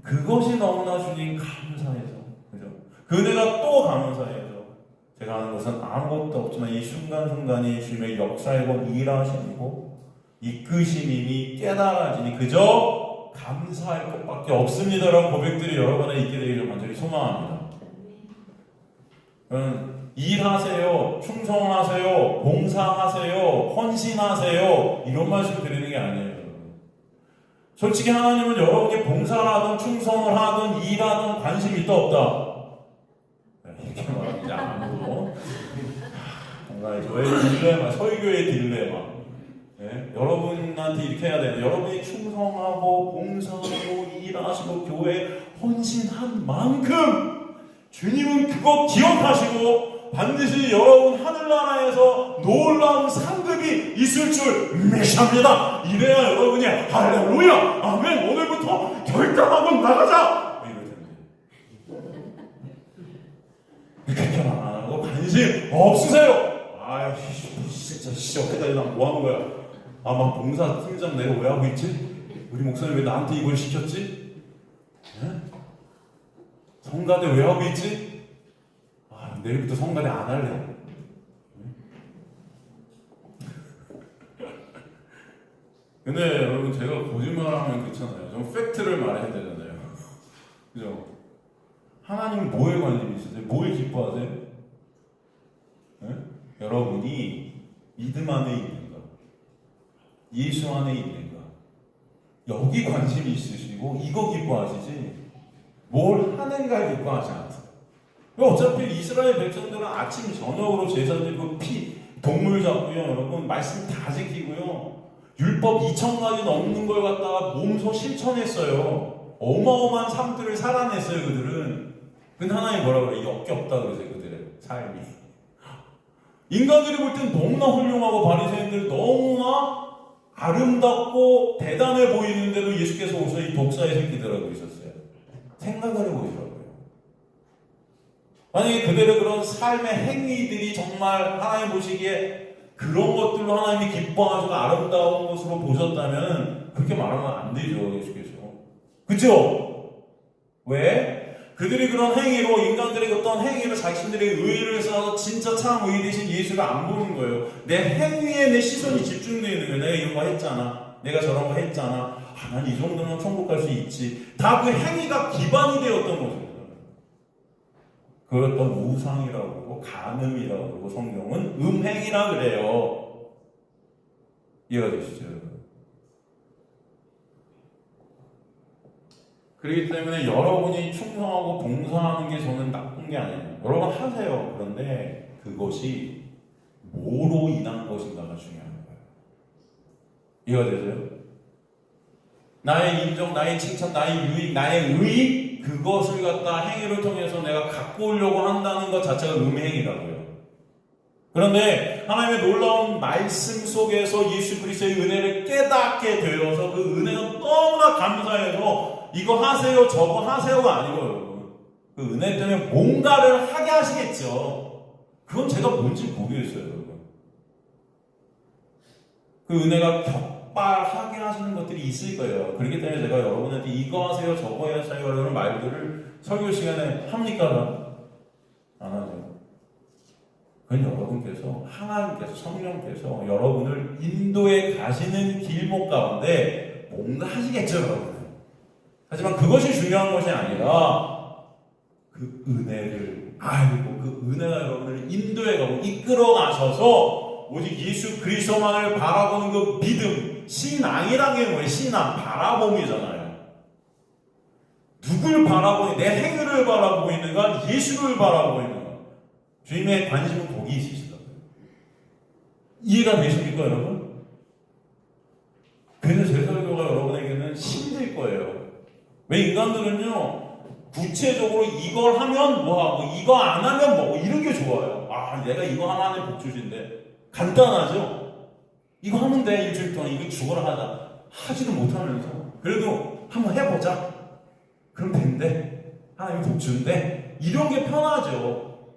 그것이 너무나 주님 감사해서 그죠? 그 은혜가 또 감사해서 제가 하는 것은 아무것도 없지만 이 순간순간이 주님의 역사이고 일하시고 이끄심이니 깨달아지니 그저 감사할 것밖에 없습니다라는 고백들이 여러 번에 있게 되기를 간절히 소망합니다. 일하세요, 충성하세요, 봉사하세요, 헌신하세요 이런 말씀을 드리는 게 아니에요. 솔직히 하나님은 여러분이 봉사를 하든 충성을 하든 일하든 관심이 있다 없다 이렇게 말하지 않고 뭔가 저의 딜레마, 설교의 딜레마 여러분한테 이렇게 해야 돼요. 여러분이 충성하고 봉사하고 일하시고 교회에 헌신한 만큼 주님은 그거 기억하시고 반드시 여러분 하늘나라에서 놀라운 상급이 있을 줄 믿습니다. 이래야 여러분이 할렐루야 아멘 오늘부터 결단하고 나가자 이럴 텐데 그렇게 안 하고 관심 없으세요. 아유 진짜 어깨다 나 뭐 하는 거야. 막 봉사 팀장 내가 왜 하고 있지? 우리 목사님 왜 나한테 이걸 시켰지? 성가대 왜 하고 있지? 내일부터 성가대 안 할래. 근데 여러분 제가 거짓말하면 그렇잖아요. 좀 팩트를 말해야 되잖아요. 그죠? 하나님은 뭐에 관심이 있으세요? 뭘 기뻐하세요? 여러분이 믿음 안에 있는가? 예수 안에 있는가? 여기 관심이 있으시고 이거 기뻐하시지 뭘 하는가 기뻐하지 않으세요. 어차피 이스라엘 백성들은 아침 저녁으로 제사 드리고 동물 잡고요. 여러분 말씀 다 지키고요. 율법 2000가지 넘는 걸 갖다가 몸소 실천했어요. 어마어마한 삶들을 살아냈어요. 그들은. 근데 하나님 뭐라 그래요? 역겹다 그러세요. 그들의 삶이. 인간들이 볼 땐 너무나 훌륭하고 바리새인들 너무나 아름답고 대단해 보이는데도 예수께서 오셔서 이 독사의 새끼들하고 있었어요. 생각을 해보시라고요. 만약에 그들의 그런 삶의 행위들이 정말 하나님 보시기에 그런 것들로 하나님이 기뻐하시고 아름다운 것으로 보셨다면 그렇게 말하면 안 되죠. 예수께서. 그죠? 왜? 그들이 그런 행위로 인간들의 어떤 행위로 자신들의 의의를 쌓아서 진짜 참 의의 되신 예수를 안 보는 거예요. 내 행위에 내 시선이 집중되어 있는 거예요. 내가 이런 거 했잖아. 내가 저런 거 했잖아. 난 이 정도면 천국 갈 수 있지. 다 그 행위가 기반이 되었던 거죠. 그걸 또 우상이라고 그러고 간음이라고 그러고 성경은 음행이라 그래요. 이해가 되시죠? 그렇기 때문에 여러분이 충성하고 봉사하는 게 저는 나쁜 게 아니에요. 여러분 하세요. 그런데 그것이 뭐로 인한 것인가가 중요한 거예요. 이해가 되세요? 나의 인정, 나의 칭찬, 나의 유익, 나의 의 그것을 갖다 행위를 통해서 내가 갖고 오려고 한다는 것 자체가 음행이라고요. 그런데 하나님의 놀라운 말씀 속에서 예수 그리스도의 은혜를 깨닫게 되어서 그 은혜가 너무나 감사해서 이거 하세요 저거 하세요가 아니고 여러분 그 은혜 때문에 뭔가를 하게 하시겠죠. 그건 제가 뭔지 모르겠어요, 여러분. 그 은혜가 격발하게 하시는 것들이 있을 거예요. 그렇기 때문에 제가 여러분한테 이거 하세요, 저거 하세요, 이런 말들을 설교 시간에 합니까? 안 하죠. 그건 여러분께서, 하나님께서, 성령께서 여러분을 인도에 가시는 길목 가운데 뭔가 하시겠죠, 여러분. 하지만 그것이 중요한 것이 아니라 그 은혜를 알고 그 은혜가 여러분을 인도에 가고 이끌어 가셔서 오직 예수 그리스도만을 바라보는 그 믿음, 신앙이라는 게 뭐예요? 신앙, 바라봄이잖아요. 누굴 바라보니, 내 행위를 바라보고 있는가? 예수를 바라보고 있는가? 주님의 관심은 거기 있으시다고요. 이해가 되십니까, 여러분? 그래서 제 설교가 여러분에게는 힘들 거예요. 왜 인간들은요, 구체적으로 이걸 하면 뭐하고, 이거 안 하면 뭐고, 이런 게 좋아요. 아, 내가 이거 하나는 복주신데. 간단하죠? 이거 하면 돼, 일주일 동안. 이거 죽어라 하자. 하지도 못하면서. 그래도 한번 해보자. 그럼 된대. 하나님이 복주인데. 이런 게 편하죠.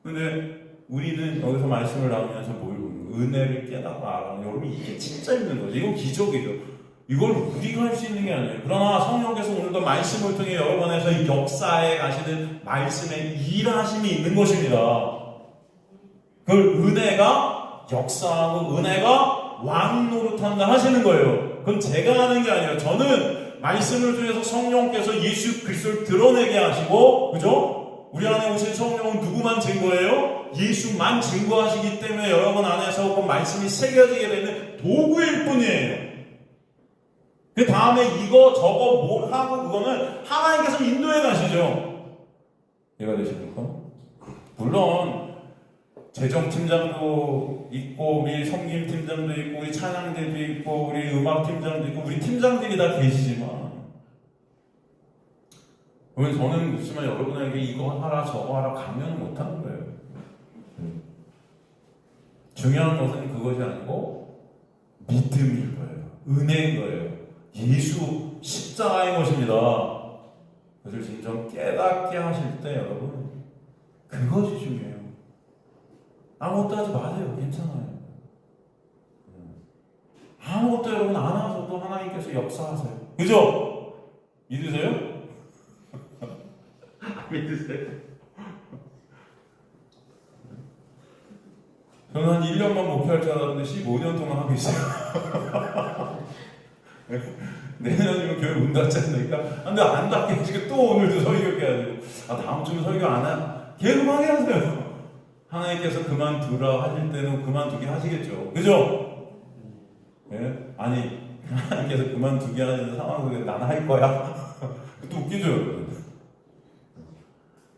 근데 우리는 여기서 말씀을 나누면서 뭘 보는 거예요? 은혜를 깨닫고 알아. 여러분, 이게 진짜 있는 거죠. 이건 기적이죠. 이걸 우리가 할 수 있는 게 아니에요. 그러나 성령께서 오늘도 말씀을 통해 여러분에서 역사에 가시는 말씀에 일하심이 있는 것입니다. 그걸 은혜가 역사하고 은혜가 왕 노릇한다 하시는 거예요. 그건 제가 하는 게 아니에요. 저는 말씀을 통해서 성령께서 예수 그리스도를 드러내게 하시고, 그죠? 우리 안에 오신 성령은 누구만 증거해요? 예수만 증거하시기 때문에 여러분 안에서 그 말씀이 새겨지게 되는 도구일 뿐이에요. 그 다음에 이거 저거 뭘 하고 그거는 하나님께서 인도해 가시죠. 이해가 되십니까? 물론 재정팀장도 있고 우리 섬김팀장도 있고 우리 찬양대도 있고 우리 음악팀장도 있고 우리 팀장들이 다 계시지만 저는 묻지만 여러분에게 이거 하라 저거 하라 강요는 못하는 거예요. 중요한 것은 그것이 아니고 믿음일 거예요. 은혜인 거예요. 예수 십자가인 것입니다. 그것을 진정 깨닫게 하실 때 여러분 그것이 중요해요. 아무것도 하지 마세요. 괜찮아요. 아무것도 여러분 안 하셔도 하나님께서 역사하세요. 그죠? 믿으세요? 믿으세요? 저는 한 1년만 목표할 줄 알았는데 15년 동안 하고 있어요. 내년이면 교회 문 닫지 않으니까 근데 안 닫게 지금 또 오늘도 설교해야 되고 다음 주는 설교 안 해. 계속 하게 하세요. 하나님께서 그만두라 하실 때는 그만두게 하시겠죠. 그죠? 예? 아니 하나님께서 그만두게 하시는 상황 속에 나는 할 거야. 또 웃기죠 여러분.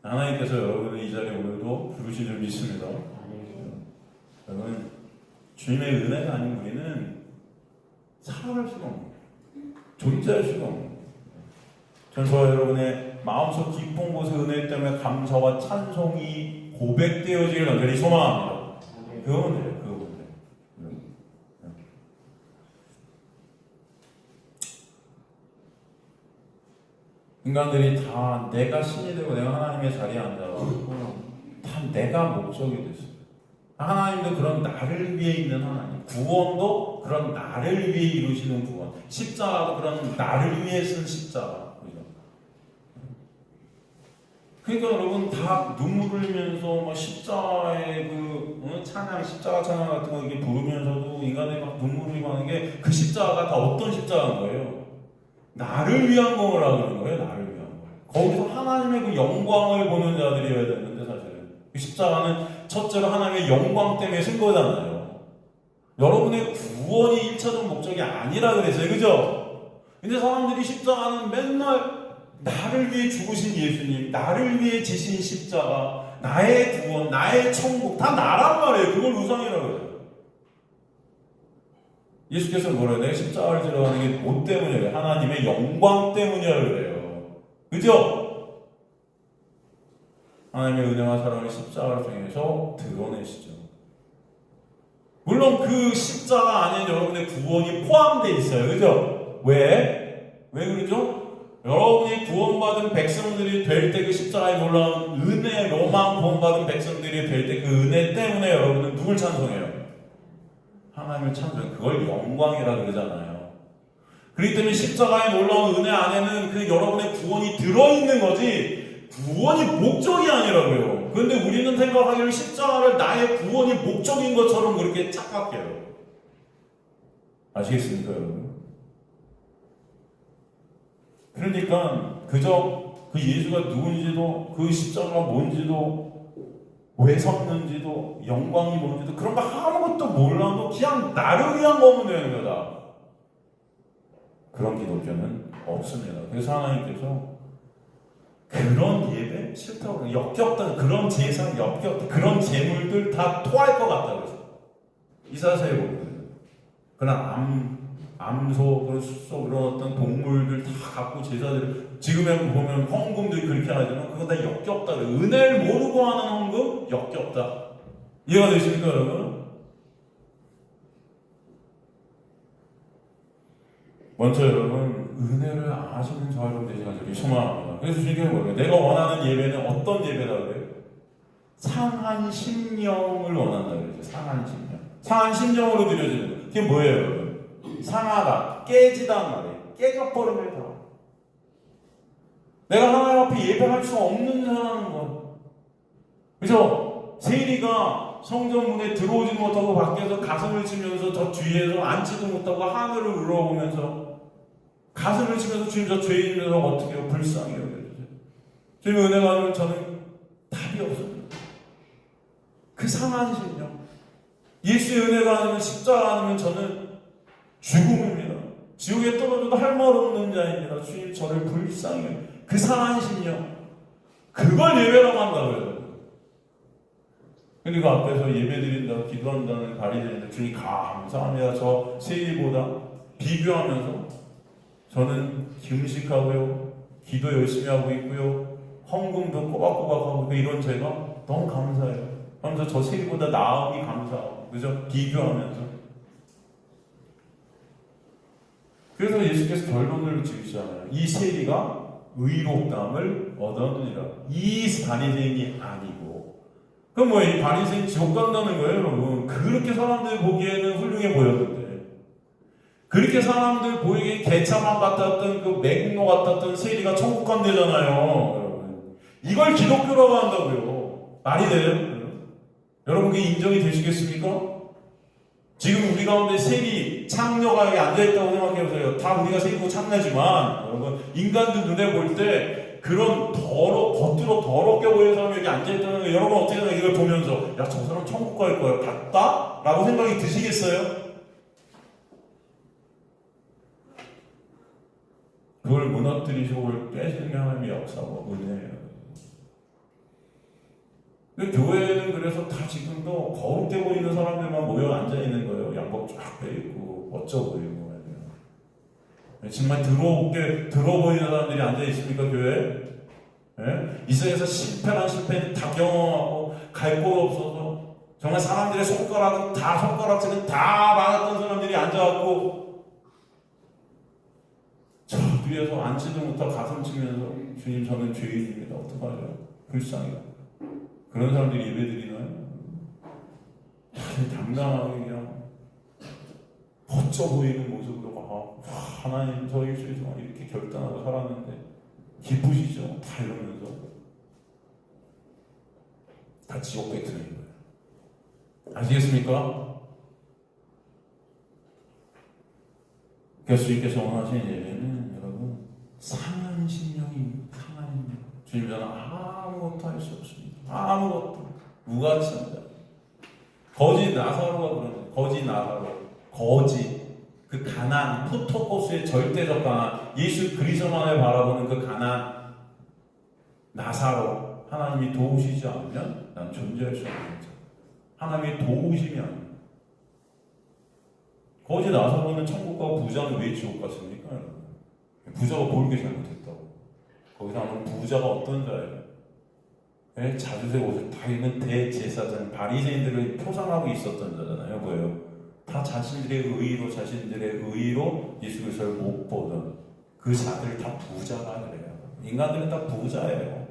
하나님께서 여러분을 이 자리에 오늘도 부르신 줄 믿습니다. 여러분 주님의 은혜가 아닌 우리는 살아갈 수가 없는 존재할 수가 없는 저는 저와 여러분의 마음속 깊은 곳의 은혜 때문에 감사와 찬송이 고백되어지길 간절히 소망합니다. 그건 돼요. 그건 돼요. 인간들이 다 내가 신이 되고 내가 하나님의 자리에 앉아가지고 다 내가 목적이 됐어요. 하나님도 그런 나를 위해 있는 하나님, 구원도 그런 나를 위해 이루시는 구원, 십자가도 그런 나를 위해 쓴 십자가. 그러니까 여러분 다 눈물 흘리면서 막 십자가의 그 찬양, 십자가 찬양 같은 거 이렇게 부르면서도 인간들이 막 눈물 흘리고 하는 게 그 십자가가 다 어떤 십자가인 거예요? 나를 위한 거라는 거예요. 나를 위한 거. 거기서 하나님의 그 영광을 보는 자들이어야 되는데 사실은 그 십자가는 첫째로 하나님의 영광 때문에 쓴 거잖아요. 여러분의 구원이 1차적 목적이 아니라 그랬어요. 그죠? 근데 사람들이 십자가는 맨날 나를 위해 죽으신 예수님, 나를 위해 지신 십자가, 나의 구원, 나의 천국 다 나란 말이에요. 그걸 우상이라고 해요. 예수께서 뭐래요? 내가 십자가를 지러 가는 게 뭐 때문이에요? 하나님의 영광 때문이라 그래요. 그죠? 하나님의 은혜와 사랑을 십자가를 통해서 드러내시죠. 물론 그 십자가 안에 여러분의 구원이 포함되어 있어요. 그죠? 왜? 왜 그러죠? 여러분이 구원받은 백성들이 될 때 그 십자가에 놀라운 은혜, 로망 구원받은 백성들이 될 때 그 은혜 때문에 여러분은 누굴 찬송해요? 하나님을 찬송해요. 그걸 영광이라 그러잖아요. 그렇기 때문에 십자가에 놀라운 은혜 안에는 그 여러분의 구원이 들어있는 거지 구원이 목적이 아니라고요. 그런데 우리는 생각하기를 십자가를 나의 구원이 목적인 것처럼 그렇게 착각해요. 아시겠습니까, 여러분? 그러니까 그저 그 예수가 누군지도 그 십자가가 뭔지도 왜 섰는지도 영광이 뭔지도 그런 거 아무것도 몰라도 그냥 나를 위한 거면 되는 거다. 그런 기독교는 없습니다. 그래서 하나님께서 그런 예배 싫다고 역겹다, 그런 제사 역겹다, 그런 제물들 다 토할 것 같다 그래서 이사야서에 보거든요. 그러나 암소, 그런 숫소, 그런 어떤 동물들 다 갖고 제사들 지금에 보면 헌금들이 그렇게 하지만 그건 다 역겹다. 은혜를 모르고 하는 헌금 역겹다. 이해가 되십니까, 여러분? 먼저 여러분 은혜를 아시는 저 여러분 되시길 저기 소망합니다. 그래서 주님께서 뭐예요? 내가 원하는 예배는 어떤 예배다 그래요? 상한 심령을 원한다 그러죠. 상한 심령. 상한 심령으로 드려지는 거. 그게 뭐예요, 여러분? 상하다, 깨지단 말이에요. 깨져버리면 다. 내가 하나님 앞에 예배할 수 없는 사람은 뭐. 그죠? 세리가 성전 문에 들어오지 못하고 밖에서 가슴을 치면서 저 뒤에서 앉지도 못하고 하늘을 우러보면서 가슴을 치면서 주님 저 죄인이라서 어떻게 해요? 불쌍해요. 주님 은혜가 아니면 저는 답이 없습니다. 그 상한 심령. 예수의 은혜가 아니면 십자가 아니면 저는 죽음입니다. 지옥에 떨어져도 할 말 없는 자입니다. 주님 저를 불쌍해요. 그 상한 심령. 그걸 예배라고 한다고요. 그리고 앞에서 예배드린다고 기도한다는 바리새인들 주님 감사합니다. 저 세리보다 비교하면서 저는 금식하고요, 기도 열심히 하고 있고요, 헌금도 꼬박꼬박 하고 이런 제가 너무 감사해요. 하면서 저 세리보다 나음이 감사하고 그죠? 비교하면서. 그래서 예수께서 결론을 지으시잖아요. 이 세리가 의롭다함을 얻었느니라. 이 바리새인이 아니고. 그럼 뭐예요? 이 바리새인 지옥 간다는 거예요, 여러분. 그렇게 사람들 보기에는 훌륭해 보였는데, 그렇게 사람들 보이기에 개차만 같았던 그 맹로 같았던 세리가 천국 간대잖아요, 여러분. 이걸 기독교라고 한다고요. 말이 돼요? 여러분 그게 인정이 되시겠습니까? 지금 우리 가운데 세리, 창녀가 여기 앉아있다고 생각해보세요. 다 우리가 세리고 창녀지만 여러분 인간들 눈에 볼 때 그런 겉으로 더럽게 보이는 사람이 여기 앉아있다는 거 여러분 어떻게 생각해요? 이걸 보면서 야, 저 사람 천국 갈 거야. 갔다? 라고 생각이 드시겠어요? 그걸 무너뜨리시고 그걸 깨시는 게 하나님의 역사고 은혜예요. 교회는 그래서 다 지금도 거룩해 보이는 사람들만 모여 앉아있는 거예요. 양복 쫙 빼입고 멋져 보이고 정말 들어 보이는 사람들이 앉아있습니까, 교회에? 예? 이 세상에서 실패는 다 경험하고 갈 곳 없어서 정말 사람들의 손가락질은 다 맞았던 사람들이 앉아갖고 저 뒤에서 앉지도 못하고 가슴 치면서 주님 저는 죄인입니다. 어떡하죠? 불쌍해요. 그런 사람들이 예배드리나요? 당당하게 그냥 멋져 보이는 모습으로 하나님 저희 주에 정말 이렇게 결단하고 살았는데 기쁘시죠? 다 이러면서 다 지옥 백성인 거예요. 아시겠습니까? 그래서 주님께서 원하시는 예배는 여러분 상한 심령이 상한 심령. 주님 저는 아무것도 할 수 없습니다. 아무것도 무가치입니다. 거지 나사로가 그러네. 거지 나사로. 거지. 그 가난, 포토코스의 절대적 가난, 예수 그리스도만을 바라보는 그 가난, 나사로. 하나님이 도우시지 않으면 난 존재할 수 없는 자. 하나님이 도우심이 아니에요. 거지 나사로는 천국 가고 부자는 왜 지옥 갔습니까? 부자가 모르게 잘못했다고. 거기서 하면 부자가 어떤 자예요? 자주색 옷을 다 입는 대제사장 바리새인들을 표상하고 있었던 자잖아요. 뭐예요? 다 자신들의 의로 예수 그리스도를 못 보던 그 자들 다 부자가 그래요. 인간들은 다 부자예요.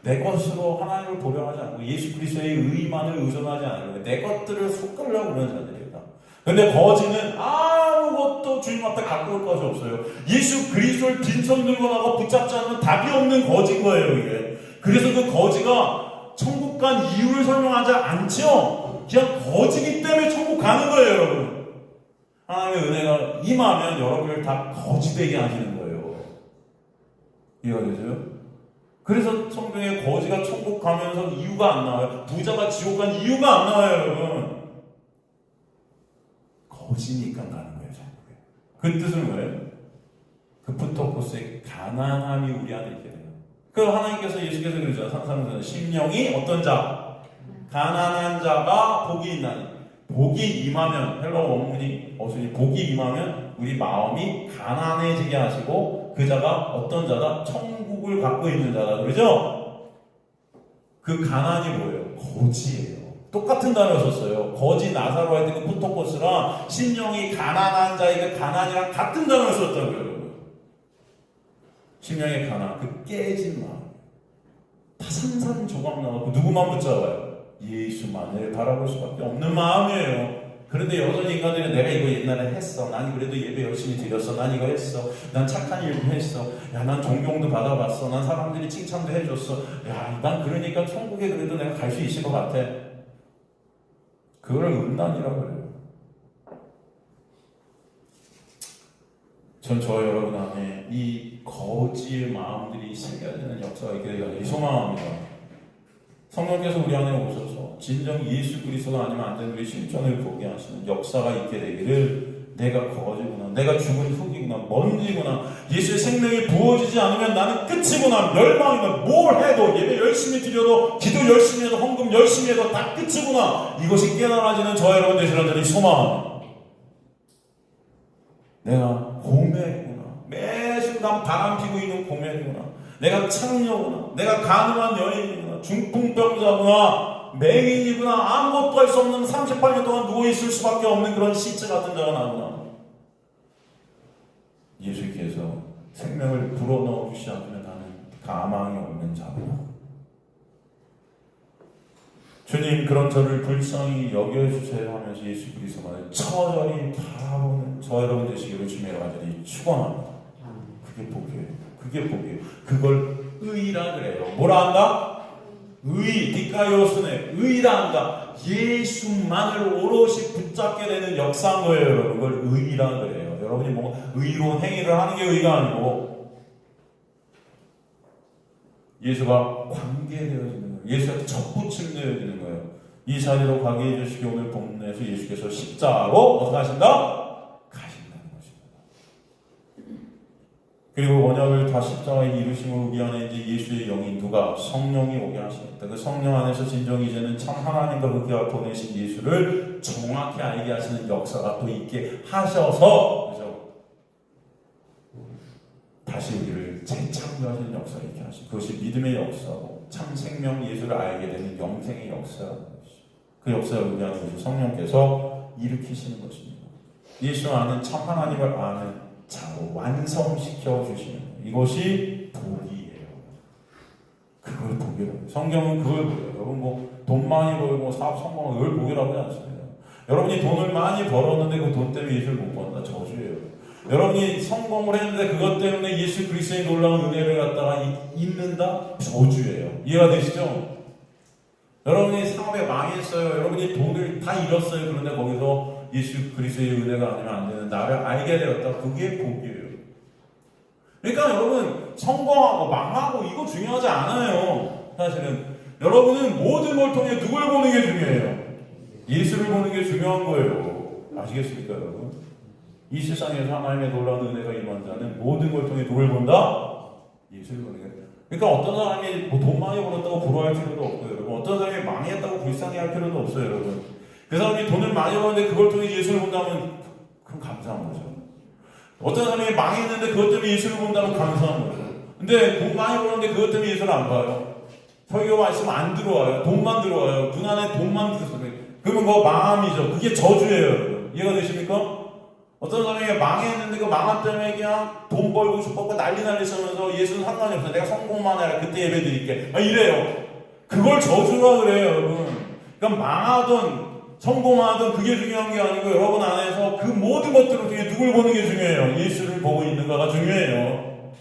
내 것으로 하나님을 보려 하지 않고 예수 그리스도의 의만을 의존하지 않고 내 것들을 솟으려고 그러는 자들이다. 근데 거지는 아무것도 주님 앞에 갖고 올 것이 없어요. 예수 그리스도를 빈손 들고 나가 붙잡지 않으면 답이 없는 거지인 거예요, 이게. 그래서 그 거지가 천국 간 이유를 설명하지 않죠. 그냥 거지기 때문에 천국 가는 거예요, 여러분. 하나님의 은혜가 임하면 여러분을 다 거지 되게 하시는 거예요. 이해가 되세요? 그래서 성경에 거지가 천국 가면서 이유가 안 나와요. 부자가 지옥 간 이유가 안 나와요, 여러분. 거지니까 가는 거예요, 천국에. 그 뜻은 뭐예요? 그 푸토코스의 가난함이 우리 안에 있게 돼요. 그 하나님께서 예수께서 그러잖아요. 상상에서 심령이 어떤 자? 가난한 자가 복이 있나니. 복이 임하면, 헬러 원문이 어순이 복이 임하면 우리 마음이 가난해지게 하시고 그 자가 어떤 자다? 천국을 갖고 있는 자다. 그러죠? 그 가난이 뭐예요? 거지예요. 똑같은 단어 썼어요. 거지 나사로 할 때 그 푸토코스랑 심령이 가난한 자에게 가난이랑 같은 단어를 썼다고요, 여러분. 심령의 가난, 그 깨진 마음. 다 산산조각 나고 누구만 붙잡아요? 예수만을 바라볼 수밖에 없는 마음이에요. 그런데 여전히 인간들은 내가 이거 옛날에 했어. 난 그래도 예배 열심히 드렸어. 난 이거 했어. 난 착한 일도 했어. 야, 난 존경도 받아봤어. 난 사람들이 칭찬도 해줬어. 야, 난 그러니까 천국에 그래도 내가 갈 수 있을 것 같아. 그거를 음란이라고 그래요. 전 저 여러분 안에 이 거지의 마음들이 생겨지는 역사가 있게 되기를 소망합니다. 성령께서 우리 안에 오셔서 진정 예수 그리스도가 아니면 안 되는 우리 실존을 보게 하시는 역사가 있게 되기를 내가 거지구나, 내가 죽은 흙이구나, 먼지구나, 예수의 생명이 부어지지 않으면 나는 끝이구나, 멸망이구나, 뭘 해도 예배 열심히 드려도 기도 열심히 해도 헌금 열심히 해도 다 끝이구나, 이것이 깨달아지는 저 여러분 되시라는 소망합니다. 내가 고멜이구나, 매 순간 바람 피고 있는 고멜이구나, 내가 창녀구나, 내가 가늠한 여인이구나, 중풍병자구나, 맹인이구나, 아무것도 할 수 없는 38년 동안 누워있을 수밖에 없는 그런 시체 같은 자가 나구나. 예수께서 생명을 불어넣어 주시지 않으면 나는 가망이 없는 자구나. 주님, 그런 저를 불쌍히 여겨주세요 하면서 예수 그리스도만을 처절히 바라보는 저 여러분 되시기를 주님의 간절히 축원합니다. 그게 복이에요. 그게 복이에요. 그걸 의라 그래요. 뭐라 한다? 의, 디카이오스네, 의라 한다. 예수만을 오롯이 붙잡게 되는 역사인 거예요, 여러분. 그걸 의라 그래요. 여러분이 뭐 의로운 행위를 하는 게 의가 아니고 예수가 관계되어지는 거예요. 예수가 접붙임되어지는 거예요. 이 자리로 가게 해주시기 오늘 본문에서 예수께서 십자가로 어떻게 하신다? 그리고 원약을 다 십자가에 이루심으로 우리 안에 이제 예수의 영이 누가? 성령이 오게 하시겠다. 그 성령 안에서 진정 이제는 참 하나님과 그가 보내신 예수를 정확히 알게 하시는 역사가 또 있게 하셔서, 그죠? 다시 우리를 재창조하시는 역사를 있게 하시고, 그것이 믿음의 역사고 참 생명 예수를 알게 되는 영생의 역사라는 것이죠. 그 역사를 우리 안에 성령께서 일으키시는 것입니다. 예수 아는 참 하나님을 아는 자로 완성시켜 주시는 이것이 복이에요. 그걸 복이라고. 성경은 그걸 보여요. 여러분 뭐 돈 많이 벌고 사업 성공하고 그걸 복이라고 하지 않습니다. 여러분이 돈을 많이 벌었는데 그 돈 때문에 예수를 못 본다, 저주예요. 여러분이 성공을 했는데 그것 때문에 예수 그리스도의 놀라운 은혜를 갖다가 잊는다, 저주예요. 이해가 되시죠? 여러분이 사업에 망했어요. 여러분이 돈을 다 잃었어요. 그런데 거기서 예수 그리스도의 은혜가 아니면 안 되는 나를 알게 되었다. 그게 복이에요. 그러니까 여러분 성공하고 망하고 이거 중요하지 않아요. 사실은 여러분은 모든 걸 통해 누굴 보는 게 중요해요. 예수를 보는 게 중요한 거예요. 아시겠습니까, 여러분? 이 세상에서 하나님의 놀라운 은혜가 임한 자는 모든 걸 통해 누굴 본다? 예수를 보는 거예요. 그러니까 어떤 사람이 뭐 돈 많이 벌었다고 부러워할 필요도 없고요, 여러분. 어떤 사람이 망했다고 불쌍해할 필요도 없어요, 여러분. 그 사람이 돈을 많이 벌었는데 그걸 통해 예수를 본다면 그럼 감사한 거죠. 어떤 사람이 망했는데 그것 때문에 예수를 본다면 감사한 거죠. 근데 돈 많이 벌었는데 그것 때문에 예수를 안 봐요. 설교 말씀 안 들어와요. 돈만 들어와요. 눈 안에 돈만 들어와요. 그러면 그거 마음이죠. 그게 저주예요, 여러분. 이해가 되십니까? 어떤 사람이 망했는데 그 망한 때문에 그냥 돈 벌고 싶었고 난리 쓰면서 예수는 상관이 없어. 내가 성공만 해라. 그때 예배 드릴게. 이래요. 그걸 저주라 그래요, 여러분. 그러니까 망하든 성공하든 그게 중요한 게 아니고 여러분 안에서 그 모든 것들을 통해 누굴 보는 게 중요해요. 예수를 보고 있는가가 중요해요.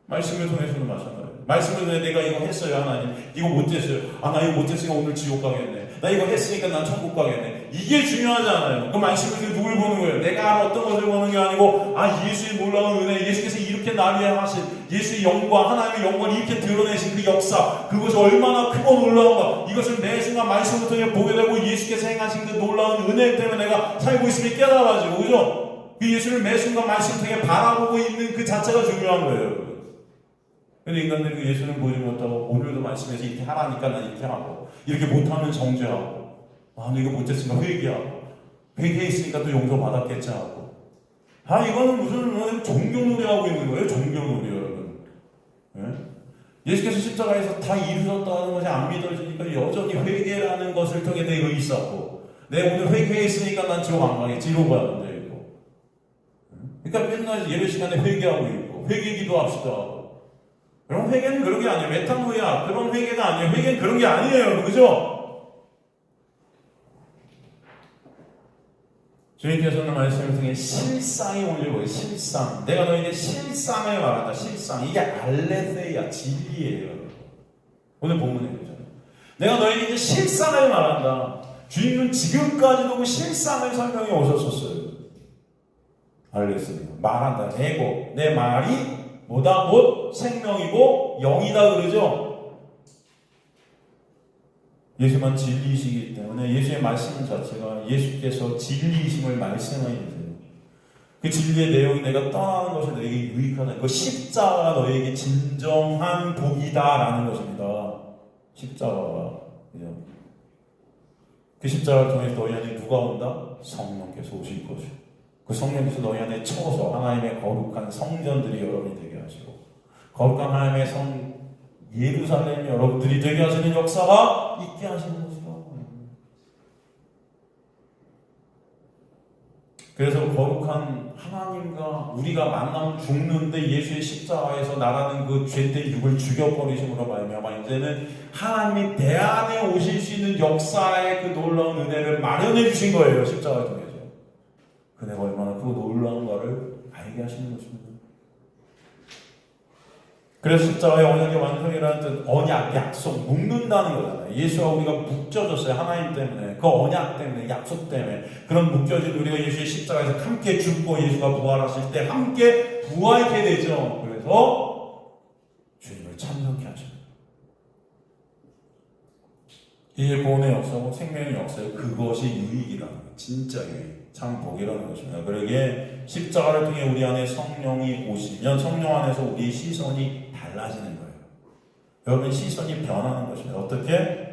말씀을 통해서도 마찬가지예요. 말씀을 통해 내가 이거 했어요, 하나님. 이거 못했어요. 나 이거 못했으니까 오늘 지옥 가겠네. 나 이거 했으니까 난 천국 가겠네. 이게 중요하잖아요. 그 말씀을 통해 누굴 보는 거예요? 내가 어떤 것을 보는 게 아니고 예수의 놀라운 은혜, 예수께서 이렇게 나를 위해 하신 예수의 영광, 하나님의 영광을 이렇게 드러내신 그 역사, 그것이 얼마나 크고 놀라운가. 이것을 매 순간 말씀을 통해 보게 되고 예수께서 행하신 그 놀라운 은혜 때문에 내가 살고 있음을 깨달아가지고, 그죠? 그 예수를 매 순간 말씀을 통해 바라보고 있는 그 자체가 중요한 거예요. 근데 인간들이 그 예수는 보지 못하고 오늘도 말씀에서 이렇게 하라니까 난 이렇게 하고, 이렇게 못하면 정죄하고, 너 이거 못했으니까 회개하고, 회개했으니까 또 용서 받았겠지 하고, 이거는 무슨 종교놀이 하고 있는 거예요. 종교놀이, 여러분. 예? 예수께서 십자가에서 다 이루셨다는 것이 안 믿어지니까 여전히 회개라는 것을 통해 내 의의 쌓고, 내 오늘 회개했으니까 난 지옥 안 가겠지, 이러고 하는데, 이거. 그러니까 맨날 예배 시간에 회개하고 있고, 회개 기도합시다 하고. 그럼 회개는 그런 게 아니에요. 메타노야. 그런 회개가 아니에요. 회개는 그런 게 아니에요. 그죠? 주님께서는 말씀을 통해 실상이 올리고, 실상. 내가 너에게 실상을 말한다. 실상. 이게 알레세야. 진리예요. 오늘 본문에 그러잖아요. 내가 너에게 이제 실상을 말한다. 주님은 지금까지도 그 실상을 설명해 오셨었어요. 알레세야. 말한다. 내고. 내 말이 뭐다? 곧 생명이고 영이다 그러죠? 예수만 진리이시기 때문에 예수의 말씀 자체가 예수께서 진리이심을 말씀하게 되세요. 그 진리의 내용이 내가 떠나는 것이 너에게 유익하다. 그 십자가가 너에게 진정한 복이다라는 것입니다. 십자가가. 그 십자가를 통해 너희 안에 누가 온다? 성령께서 오실 것이고, 그 성령께서 너희 안에 쳐서 하나님의 거룩한 성전들이 여러분이 되게 하시고, 거룩한 하나님의 성 예루살렘이 여러분들이 되게 하시는 역사가 있게 하시는 것이다. 그래서 거룩한 하나님과 우리가 만나면 죽는데 예수의 십자가에서 나라는 그 죄된 육을 죽여버리심으로 말미암아 이제는 하나님이 내 안에 오실 수 있는 역사의 그 놀라운 은혜를 마련해 주신 거예요. 십자가를 통해서. 그 내가 얼마나 그 놀라운가를 알게 하시는 것입니다. 그래서 십자가의 언약의 완성이라는 뜻, 언약, 약속, 묶는다는 거잖아요. 예수와 우리가 묶여졌어요. 하나님 때문에. 그 언약 때문에, 약속 때문에. 그런 묶여진 우리가 예수의 십자가에서 함께 죽고 예수가 부활하실 때 함께 부활케 되죠. 그래서 주님을 참석케 하십니다. 이게 구원의 역사고 생명의 역사고 그것이 유익이라는 거예요. 진짜 유익. 참 복이라는 것입니다. 그러기에 십자가를 통해 우리 안에 성령이 오시면 성령 안에서 우리의 시선이 달라지는 거예요. 여러분 시선이 변하는 것입니다. 어떻게?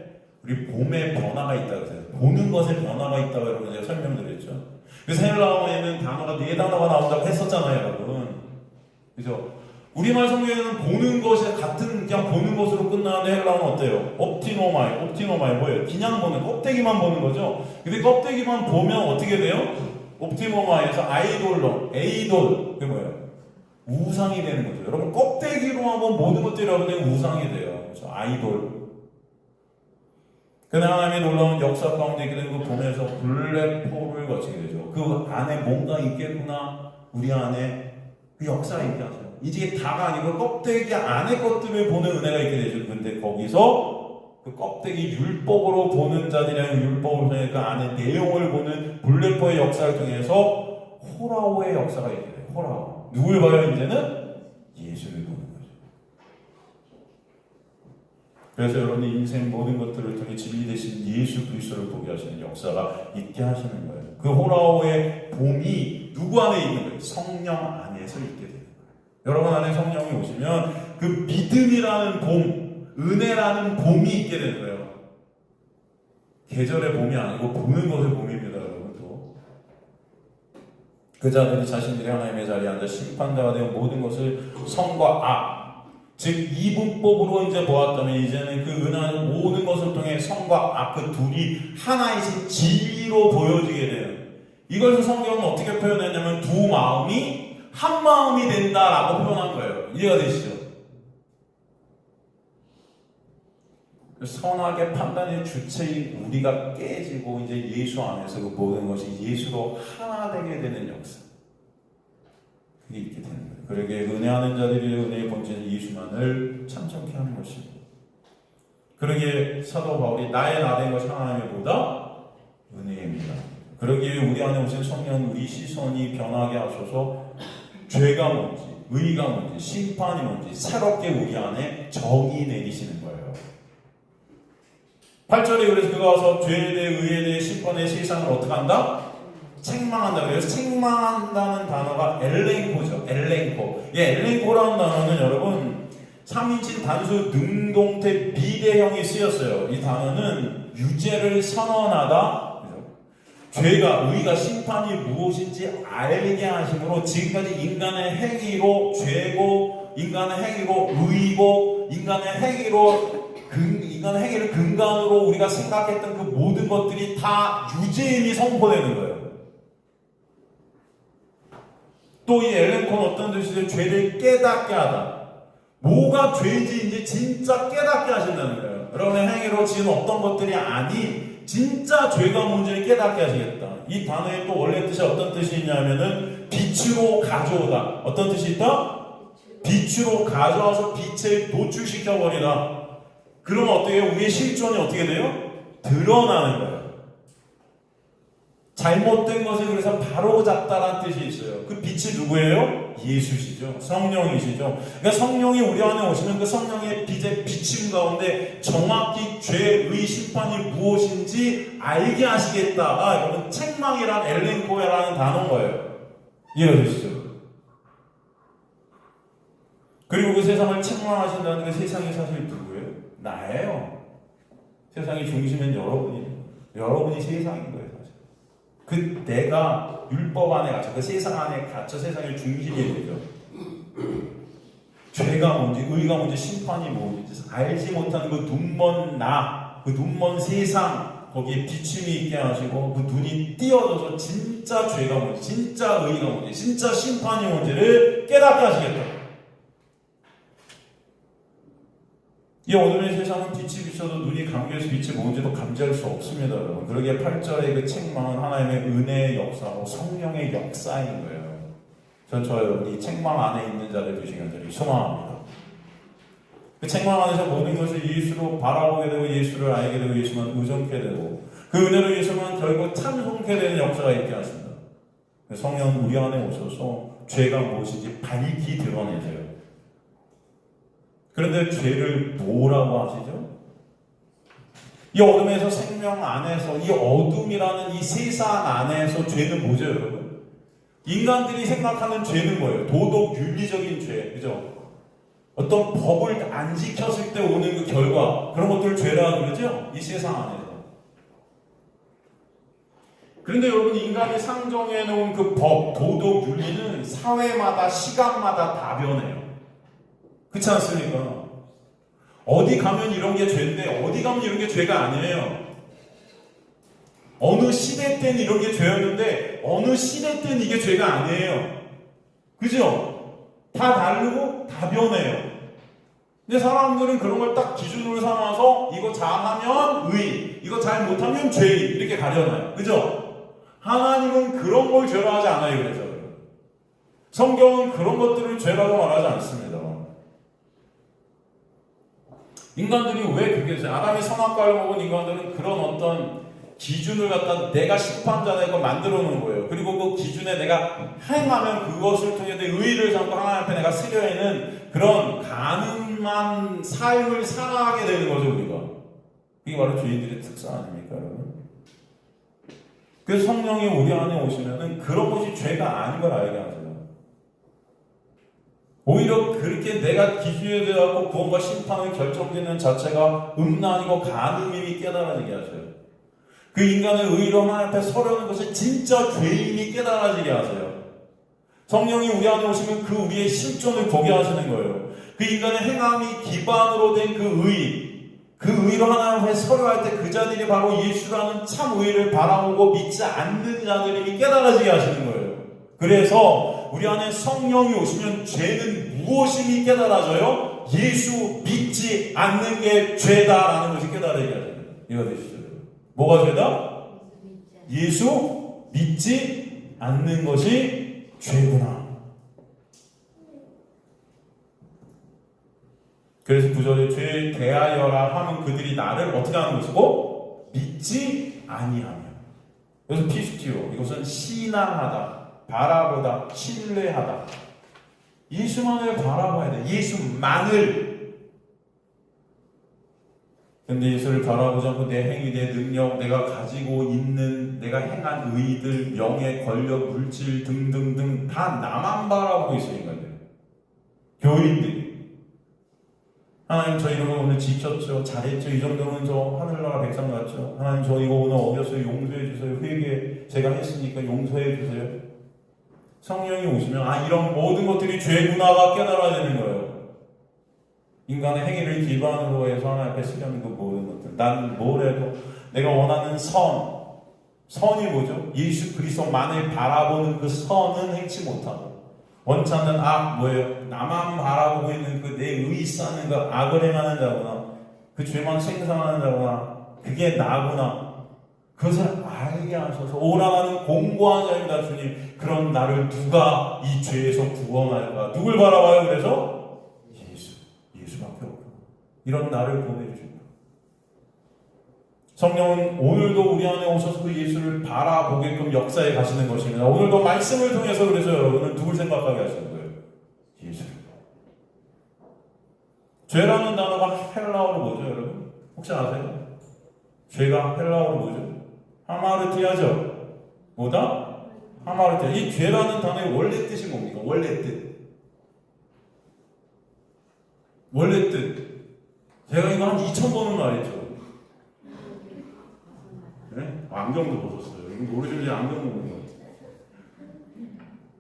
우리 봄에 변화가 있다고 해서 보는 것에 변화가 있다고 여러분 제가 설명드렸죠. 그래서 헬라어에는 단어가 4단어가 나온다고 했었잖아요, 여러분. 그죠? 우리말 성경에는 보는 것에 같은 그냥 보는 것으로 끝나는데 헬라어는 어때요? 옵티노마이 뭐예요? 그냥 보는 껍데기만 보는 거죠. 근데 껍데기만 보면 어떻게 돼요? 옵티노마이에서 에이돌 그게 뭐예요? 우상이 되는 거죠. 여러분 껍데기로 하면 모든 것들이 여러분들 우상이 돼요. 그렇죠? 아이돌. 그러나 하나님의 놀라운 역사 가운데 있게 되는 거 보면서 블랙홀을 거치게 되죠. 그 안에 뭔가 있겠구나. 우리 안에 그 역사가 있게 하세요. 이게 다가 아니고 껍데기 안에 것들을 보는 은혜가 있게 되죠. 근데 거기서 그 껍데기 율법으로 보는 자들이랑 율법을 통해 그 안에 내용을 보는 블랙홀의 역사를 통해서 호라오의 역사가 있게 돼요. 호라오. 누굴 봐요 이제는? 예수를 보는 거죠. 그래서 여러분의 인생 모든 것들을 통해 진리 되신 예수 그리스도를 보게 하시는 역사가 있게 하시는 거예요. 그 호라오의 봄이 누구 안에 있는 거예요? 성령 안에서 있게 되는 거예요. 여러분 안에 성령이 오시면 그 믿음이라는 봄, 은혜라는 봄이 있게 되는 거예요. 계절의 봄이 아니고 보는 것의 봄입니다, 여러분. 또 그 자들이 자신들이 하나님의 자리에 앉아 심판자가 되어 모든 것을 선과 악, 즉 이분법으로 이제 보았다면 이제는 그 은혜는 모든 것을 통해 선과 악 그 둘이 하나이신 진리로 보여지게 되는 이것을 성경은 어떻게 표현했냐면 두 마음이 한 마음이 된다라고 표현한 거예요. 이해가 되시죠? 선악의 판단의 주체인 우리가 깨지고 이제 예수 안에서 그 모든 것이 예수로 하나 되게 되는 역사. 그게 있게 되는 거예요. 그러게 은혜하는 자들이 은혜의 본질은 예수만을 참정케 하는 것입니다. 그러기에 사도 바울이 나의 나된 것이 하나님의 보다 은혜입니다. 그러기에 우리 안에 오신 성령 우리 시선이 변하게 하셔서 죄가 뭔지 의가 뭔지 심판이 뭔지 새롭게 우리 안에 정의 내리시는 거예요. 8절에 그래서 그가 와서 죄에 대해 의에 대해 심판의 세상을 어떻게 한다? 책망한다. 그래서 책망한다는 단어가 엘렌코죠. 엘렌코. 엘렌코라는 단어는 여러분 3인칭 단수 능동태 비대형이 쓰였어요. 이 단어는 유죄를 선언하다, 죄가 의가 심판이 무엇인지 알게 하심으로 지금까지 인간의 행위로 죄고 인간의 행위로 의고 인간의 행위를 근간으로 우리가 생각했던 그 모든 것들이 다 유죄인이 선포되는 거예요. 또 이 엘렌코는 어떤 뜻이죠? 죄를 깨닫게 하다. 뭐가 죄인지 이제 진짜 깨닫게 하신다는 거예요. 여러분의 행위로 지은 어떤 것들이 아닌 진짜 죄가 뭔지를 깨닫게 하시겠다. 이 단어의 또 원래 뜻이 어떤 뜻이 있냐면은 빛으로 가져오다. 어떤 뜻이 있다? 빛으로 가져와서 빛에 노출시켜버리다. 그러면 어떻게 해요? 우리의 실존이 어떻게 돼요? 드러나는 거예요. 잘못된 것을 그래서 바로잡다라는 뜻이 있어요. 그 빛이 누구예요? 예수시죠. 성령이시죠. 그러니까 성령이 우리 안에 오시면 그 성령의 빛의 비침 가운데 정확히 죄의 심판이 무엇인지 알게 하시겠다. 여러분 책망이란 엘렌코에라는 단어인 거예요. 이해가 되시죠? 그리고 그 세상을 책망하신다는 그 세상이 사실 누구예요? 나예요. 세상의 중심은 여러분이에요. 여러분이 세상인 거예요. 그 내가 율법 안에 갇혀 그 세상 안에 갇혀 세상의 중심이 되죠. 죄가 뭔지 의가 뭔지 심판이 뭔지 알지 못하는 그 눈먼 나, 그 눈먼 세상 거기에 비침이 있게 하시고 그 눈이 띄어져서 진짜 죄가 뭔지 진짜 의가 뭔지 진짜 심판이 뭔지를 깨닫게 하시겠다. 이 어둠의 세상은 빛이 비춰도 눈이 감겨서 빛이 뭔지도 감지할 수 없습니다, 여러분. 그러기에 8절의 그 책망은 하나님의 은혜의 역사고 성령의 역사인 거예요. 전 여러분이 책망 안에 있는 자들 되시기 간절히 소망합니다. 그 책망 안에서 모든 것을 예수로 바라보게 되고 예수를 알게 되고 예수만 의존케 되고 그 은혜로 예수만 결국 찬송케 되는 역사가 있게 하십니다. 성령은 우리 안에 오셔서 죄가 무엇인지 밝히 드러내세요. 그런데 죄를 뭐라고 하시죠? 이 어둠에서 생명 안에서 이 어둠이라는 이 세상 안에서 죄는 뭐죠, 여러분? 인간들이 생각하는 죄는 뭐예요? 도덕 윤리적인 죄, 그죠? 어떤 법을 안 지켰을 때 오는 그 결과 그런 것들을 죄라고 그러죠? 이 세상 안에서. 그런데 여러분 인간이 상정해 놓은 그 법, 도덕 윤리는 사회마다 시간마다 다 변해요. 그렇지 않습니까? 어디 가면 이런 게 죄인데 어디 가면 이런 게 죄가 아니에요. 어느 시대 때는 이런 게 죄였는데 어느 시대 때는 이게 죄가 아니에요. 그죠? 다 다르고 다 변해요. 근데 사람들은 그런 걸 딱 기준으로 삼아서 이거 잘하면 의, 이거 잘 못하면 죄 이렇게 가려놔요. 그죠? 하나님은 그런 걸 죄로 하지 않아요. 그래서 성경은 그런 것들을 죄라고 말하지 않습니다. 인간들이 왜 그게 있어요? 아담이 선악과를 먹은 인간들은 그런 어떤 기준을 갖다 내가 심판자 되고 만들어 놓은 거예요. 그리고 그 기준에 내가 행하면 그것을 통해 내 의의를 삼고 하나님 앞에 내가 쓰려있는 그런 가능한 삶을 살아가게 되는 거죠, 우리가. 이게 바로 죄인들의 특성 아닙니까, 여러분? 그래서 성령이 우리 안에 오시면은 그런 것이 죄가 아닌 걸 알게 하세요. 오히려 그렇게 내가 기준에 대하고 구원과 심판을 결정짓는 자체가 음란이고 간음임이 깨달아지게 하세요. 그 인간의 의로 하나님 앞에 서려는 것이 진짜 죄임이 깨달아지게 하세요. 성령이 우리 안에 오시면 그 우리의 실존을 보게 하시는 거예요. 그 인간의 행함이 기반으로 된 그 의, 그 의로 하나님 앞에 서려할 때 그 자들이 바로 예수라는 참 의를 바라보고 믿지 않는 자들에게 깨달아지게 하시는 거예요. 그래서 우리 안에 성령이 오시면 죄는 무엇임이 깨달아져요? 예수 믿지 않는 게 죄다라는 것이 깨달아지게 하잖아요. 이해가 되시죠? 뭐가 죄다? 예수 믿지 않는 것이 죄구나. 그래서 9절에 죄에 대하여라 하면 그들이 나를 어떻게 하는 것이고 믿지 아니하며. 그래서 피스티오, 이것은 신앙하다, 바라보다, 신뢰하다. 예수만을 바라봐야 돼. 예수만을. 근데 예수를 바라보지 않고 내 행위, 내 능력, 내가 가지고 있는, 내가 행한 의의들, 명예, 권력, 물질 등등등 다 나만 바라보고 있어요, 인간들. 교인들이. 하나님 저 이런 거 오늘 지켰죠, 잘했죠, 이 정도면 저 하늘나라 백성 같죠. 하나님 저 이거 오늘 어겼어요, 용서해 주세요. 회개 제가 했으니까 용서해 주세요. 성령이 오시면 이런 모든 것들이 죄구나가 깨달아지는 거예요. 인간의 행위를 기반으로 해서 하나님 앞에 쓰려는 그 모든 것들. 난 뭘 해도 내가 원하는 선이 뭐죠? 예수 그리스도만을 바라보는 그 선은 행치 못하고, 원치 않는 악 뭐예요? 나만 바라보고 있는 그 내 의 쌓는 그 악을 행하는 자구나, 그 죄만 생산하는 자구나, 그게 나구나, 그것을 알게 하셔서 오라는 공고한 자입니다. 주님, 그런 나를 누가 이 죄에서 구원할까? 누굴 바라봐요? 그래서 예수밖에 없고, 이런 나를 보내주십니다. 성령은 오늘도 우리 안에 오셔서 그 예수를 바라보게끔 역사에 가시는 것입니다. 오늘도 말씀을 통해서 그래서 여러분은 누굴 생각하게 하시는 거예요? 예수를. 죄라는 단어가 헬라어로 뭐죠, 여러분? 혹시 아세요? 죄가 헬라어로 뭐죠? 하마르티아죠. 뭐다? 하마르티아. 이 죄라는 단어의 원래 뜻이 뭡니까? 원래 뜻. 제가 이거 한 2000번은 말했죠. 네? 안경도 벗었어요. 이거 모르시는지 안경 보는 거.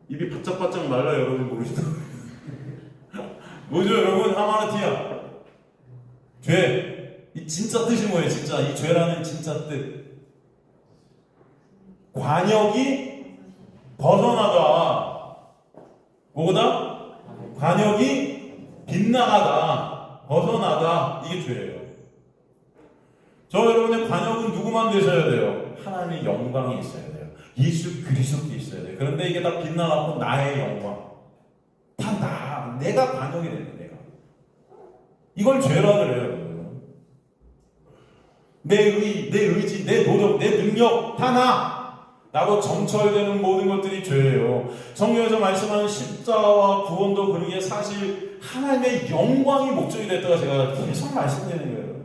입이 바짝바짝 말라 여러분 모르시더라고요. 뭐죠 여러분? 하마르티아. 죄. 이 진짜 뜻이 뭐예요? 진짜 이 죄라는 진짜 뜻. 관역이 벗어나다. 뭐다? 관역이 빗나가다, 벗어나다. 이게 죄예요. 저 여러분의 관역은 누구만 되셔야 돼요? 하나님의 영광이 있어야 돼요. 예수 그리스도께 있어야 돼요. 그런데 이게 다 빗나가고 나의 영광, 다 내가 관역이 되는 거예요. 내가. 이걸 죄라 그래요. 내 의지, 내 노력, 내 능력 다 나로 점철되는 모든 것들이 죄예요. 성경에서 말씀하는 십자가와 구원도 그러기에 사실 하나님의 영광이 목적이 됐다가 제가 계속 말씀드리는 거예요.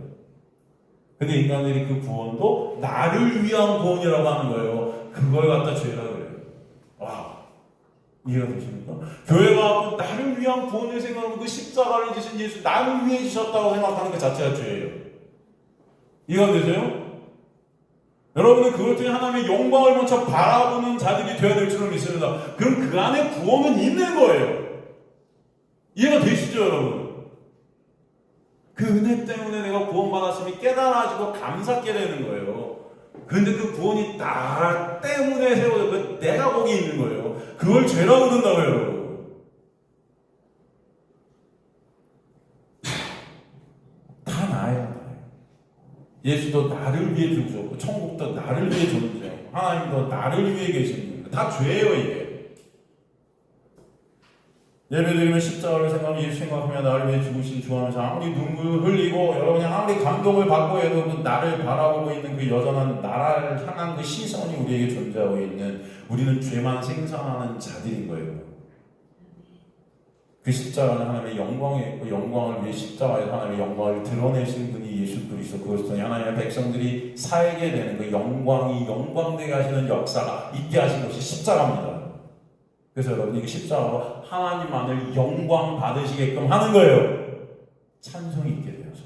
근데 인간들이 그 구원도 나를 위한 구원이라고 하는 거예요. 그걸 갖다 죄라 그래요. 와, 이해가 되십니까? 교회가 나를 위한 구원을 생각하는 그 십자가를 지신 예수, 나를 위해 주셨다고 생각하는 그 자체가 죄예요. 이해가 되세요? 여러분은 그것 중에 하나님의 영광을 먼저 바라보는 자들이 되어야 될 줄을 믿습니다. 그럼 그 안에 구원은 있는 거예요. 이해가 되시죠, 여러분? 그 은혜 때문에 내가 구원받았음이 깨달아지고 감사하게 되는 거예요. 그런데 그 구원이 나 때문에 세워져, 내가 거기 있는 거예요. 그걸 죄라고 그런다고요, 여러분. 다 나예요. 예수도 나를 위해 죽으셨고, 천국도 나를 위해 존재하고, 하나님도 나를 위해 계십니다. 다 죄예요, 이게. 예배드리면 십자가를 생각하면 예수 생각하며 나를 위해 죽으신 주 하면서 아무리 눈물 흘리고 여러분이 아무리 감동을 받고 해도 그 나를 바라보고 있는 그 여전한 나를 향한 그 시선이 우리에게 존재하고 있는, 우리는 죄만 생산하는 자들인 거예요. 그 십자가는 하나님의 영광에, 그 영광을 위해 십자가에서 하나님의 영광을 드러내신 분이 예수 그리스도, 그것을 통해 하나님의 백성들이 살게 되는 그 영광이 영광되게 하시는 역사가 있게 하신 것이 십자가입니다. 그래서 여러분, 이 십자가로 하나님만을 영광 받으시게끔 하는 거예요. 찬송이 있게 되어서.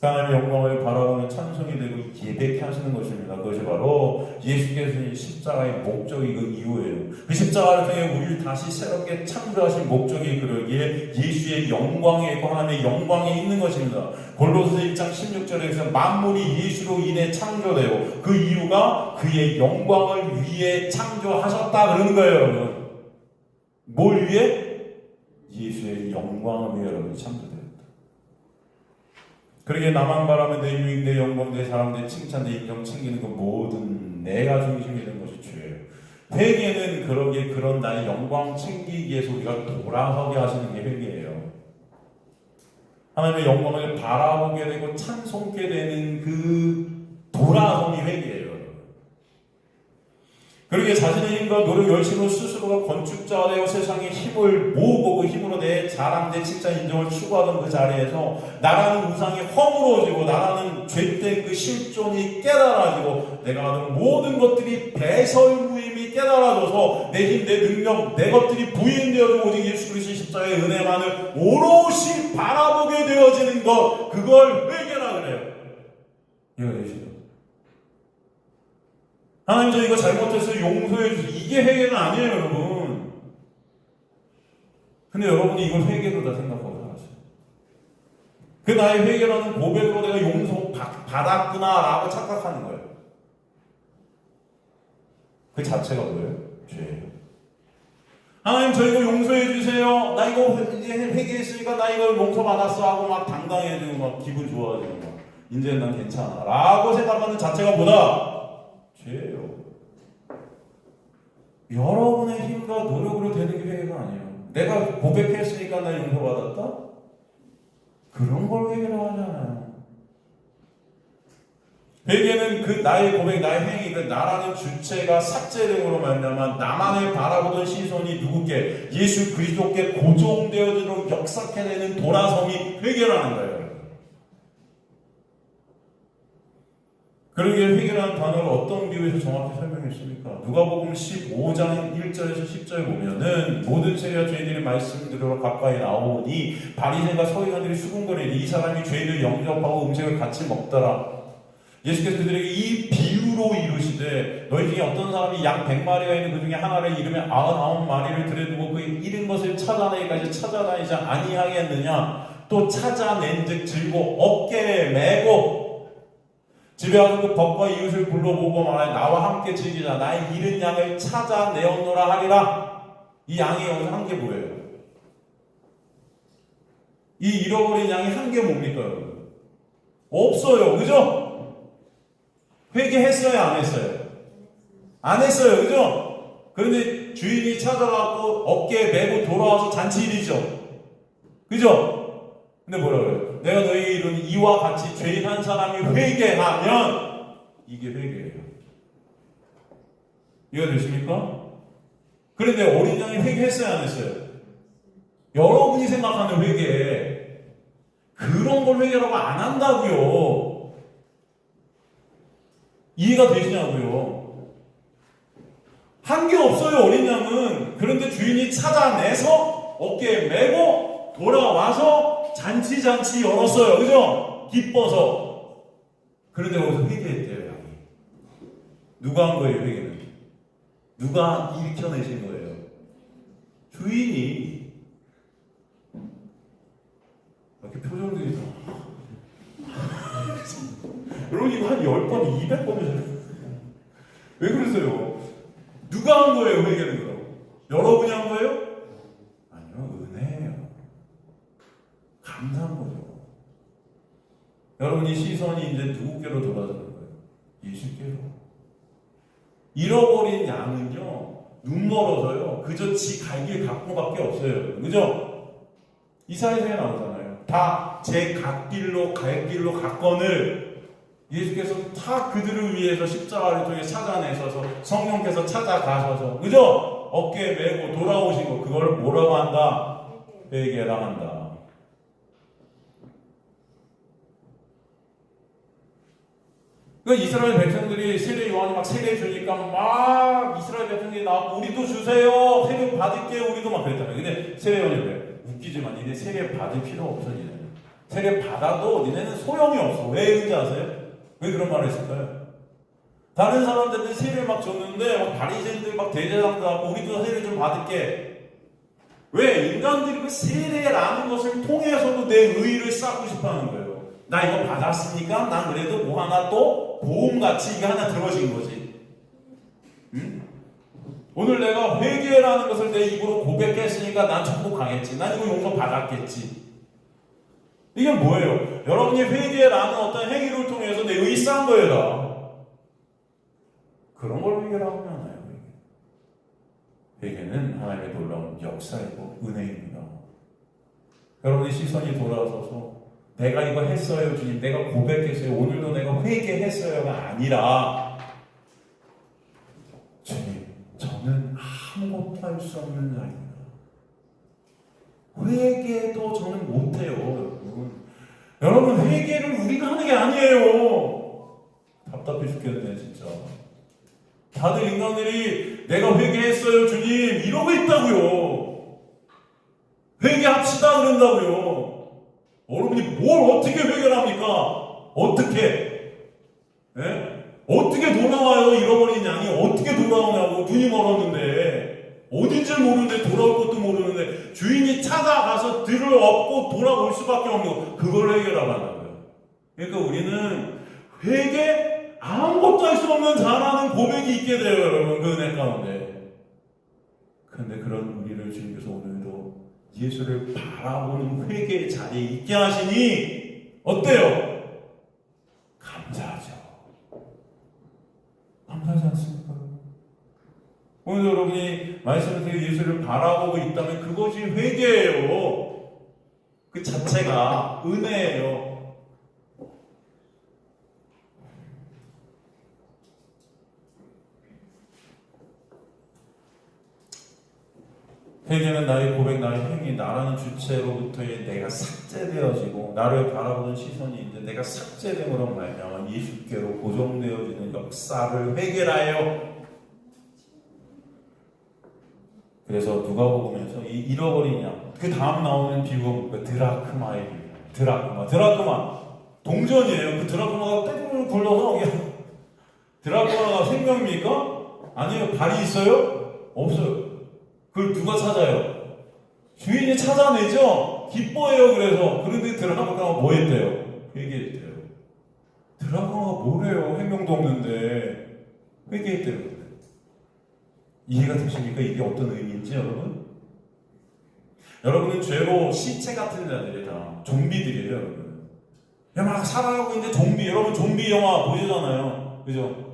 하나님의 영광을 바라보는 찬송이 되고 예배케 하시는 것입니다. 그것이 바로 예수께서 이 십자가의 목적이 그 이유예요. 그 십자가를 통해 우리를 다시 새롭게 창조하신 목적이 그러기에 예수의 영광에 있고 하나님의 영광에 있는 것입니다. 골로새 1장 16절에서 만물이 예수로 인해 창조되고 그 이유가 그의 영광을 위해 창조하셨다 그러는 거예요, 여러분. 뭘 위해? 예수의 영광을 위해 여러분이 창조되었다. 그러기에 나만 바라면 내 유익, 내 영광, 내 사랑, 내 칭찬, 내 인정 챙기는 것 모든 내가 중심이 되는 것이 죄예요. 회개는 그러기에 그런 나의 영광 챙기기 위해서 우리가 돌아서게 하시는 게 회개예요. 하나님의 영광을 바라보게 되고 찬송게 되는 그 돌아섬이 회개예요. 그러기에 자신의 힘과 노력 열심으로 스스로가 건축자가 되어 세상의 힘을 모으고 그 힘으로 내 자랑, 내 칭찬, 인정을 추구하던 그 자리에서 나라는 우상이 허물어지고 나라는 죄된 그 실존이 깨달아지고 내가 하던 모든 것들이 배설무임이 깨달아져서 내 힘, 내 능력, 내 것들이 부인되어지고 오직 예수 그리스도의 십자가의 은혜만을 오롯이 바라보게 되어지는 것, 그걸 회개라 그래요. 이해가 되시죠? 하나님 저 이거 잘못했어요. 용서해 주세요. 이게 회개가 아니에요, 여러분. 근데 여러분이 이걸 회개로 다 생각하고 살았어요. 그 나의 회개라는 고백으로 내가 용서 받았구나라고 착각하는 거예요. 그 자체가 뭐예요? 죄예요. 하나님 저 이거 용서해 주세요. 나 이거 이제 회개했으니까 나 이거 용서 받았어 하고 막 당당해지고 막 기분 좋아지고 막 이제 난 괜찮아 라고 생각하는 자체가 뭐다? 죄예요. 여러분의 힘과 노력으로 되는 게 회개가 아니에요. 내가 고백했으니까 나 용서받았다? 그런 걸 회개라고 하잖아요. 회개는 그 나의 고백, 나의 행위, 그 나라는 주체가 삭제됨으로 말미암아 나만을 바라보던 시선이 누구께? 예수 그리스도께 고정되어지도록 역사해내는 돌아섬이 회개라는 거예요. 그러기에 회개라는 단어를 어떤 비유에서 정확히 설명했습니까? 누가복음 15장 1절에서 10절 보면은 모든 세리와 죄인들이 말씀들으로 가까이 나오니 바리새인과 서기관들이 수군거리니 이 사람이 죄인을 영접하고 음식을 같이 먹더라. 예수께서 그들에게 이 비유로 이르시되 너희 중에 어떤 사람이 양 100마리가 있는 그 중에 하나를 잃으면 99마리를 들여두고 그 잃은 것을 찾아내기까지 찾아다니지 아니하겠느냐. 또 찾아낸 즉 들고 어깨에 메고 집에 와서 그 벗과 이웃을 불러보고 말하니 나와 함께 즐기자. 나의 잃은 양을 찾아내었노라 하리라. 이 양이 여기서 한 게 뭐예요? 이 잃어버린 양이 한 게 뭡니까 여러분? 없어요. 그죠? 회개했어요? 안 했어요? 안 했어요. 그죠? 그런데 주인이 찾아가고 어깨에 메고 돌아와서 잔치일이죠. 그죠? 근데 뭐라 그래요? 내가 너희 이룬 이와 같이 죄인 한 사람이 회개하면 이게 회개예요. 이해가 되십니까? 그런데 어린 양이 회개했어요? 안 했어요? 여러분이 생각하는 회개 그런 걸 회개라고 안 한다고요. 이해가 되시냐고요? 한 게 없어요. 어린 양은. 그런데 주인이 찾아내서 어깨에 메고 돌아와서 잔치 열었어요. 그죠? 기뻐서. 그런데 거기서 회개했대요, 양이. 누가 한 거예요, 회개는? 누가 일으켜내신 거예요? 주인이. 이렇게 표정들이 여러분 이거 한 10번, 200번을 왜 그러세요? 누가 한 거예요, 회개는 그럼? 여러분이 한 거예요? 아니요, 은혜예요. 감사한 거죠. 여러분이 시선이 이제 누구께로 돌아서는 거예요? 예수께로. 잃어버린 양은요, 눈 멀어서요, 그저 지 갈 길 갖고밖에 없어요. 그죠? 이사야서에 나오잖아요. 다 제 갓길로 갈 길로 갔거늘 예수께서 다 그들을 위해서 십자가를 통해 찾아내셔서 성령께서 찾아가셔서 그죠? 어깨에 메고 돌아오신 거 그걸 뭐라고 한다? 회개라 한다. 그러니까 이스라엘 백성들이 세례 요한이 막 세례 주니까 막 이스라엘 백성들이 나와서 우리도 주세요. 세례 받을게요. 우리도 막 그랬잖아요. 근데 세례 요한이 왜? 웃기지만 니네 세례 받을 필요 없어 니네는. 세례 받아도 니네는 소용이 없어. 왜 그런지 아세요? 왜 그런 말을 했을까요? 다른 사람들은 세례를 막 줬는데 막 바리새인들 막 대제사장도 하고 우리도 세례 좀 받을게. 왜? 인간들이 그 세례라는 것을 통해서도 내 의의를 쌓고 싶어하는 거예요. 나 이거 받았으니까 난 그래도 뭐 하나 또 보험같이 이게 하나 들어진 거지. 응? 오늘 내가 회개라는 것을 내 입으로 고백했으니까 난 천국 가겠지. 난 이거 용서 받았겠지. 이게 뭐예요? 여러분이 회개라는 어떤 행위를 통해서 내 의의 쌓은 거예요. 다. 그런 걸 회개라고 하나요? 회개는 하나님의 놀라운 역사이고 은혜입니다. 여러분의 시선이 돌아서서 내가 이거 했어요 주님, 내가 고백했어요, 오늘도 내가 회개했어요가 아니라 주님, 저는 아무것도 할 수 없는 자입니다. 회개도 저는 못해요. 여러분 회개를 우리가 하는 게 아니에요. 답답해 죽겠네 진짜. 다들 인간들이 내가 회개했어요 주님 이러고 있다고요. 회개합시다 그런다고요. 여러분이 뭘 어떻게 회개를 합니까? 어떻게? 예? 어떻게 돌아와요? 잃어버린 양이 어떻게 돌아오냐고. 눈이 멀었는데 어딘지 모르는데 돌아올 것도 모르는데 주인이 찾아가서 들을 얻고 돌아올 수밖에 없는 거. 그걸 회개라고 한다고요. 그러니까 우리는 회개 아무것도 할 수 없는 자라는 고백이 있게 돼요, 여러분. 그 은혜 가운데. 그런데 그런 우리를 주님께서 오늘도 예수를 바라보는 회개의 자리에 있게 하시니 어때요? 감사하죠. 감사하지 않습니까? 오늘 여러분이 말씀을 듣고 예수를 바라보고 있다면 그것이 회개예요. 그 자체가 은혜예요. 회개는 나의 고백, 나의 행위, 나라는 주체로부터의 내가 삭제되어지고 나를 바라보는 시선이 이제 내가 삭제됨으로 말미암아 예수께로 고정되어지는 역사를 회개라 해요. 그래서 누가복음에서 이 잃어버린 양, 그 다음 나오는 비유가 드라크마의 비유. 드라크마 동전이에요. 그 드라크마가 떼굴 굴러서 그냥 드라크마가 생명입니까? 아니에요. 발이 있어요? 없어요. 그걸 누가 찾아요? 주인이 찾아내죠? 기뻐해요. 그런데 드라크마가 뭐 했대요? 회개했대요. 드라크마가 뭐래요? 생명도 없는데 회개했대요. 이해가 되십니까? 이게 어떤 의미인지 여러분? 여러분은 죄로 시체 같은 자들이 다 좀비들이에요. 여러분. 막 살아가고 있는데 좀비. 여러분 좀비 영화 보시잖아요. 그죠?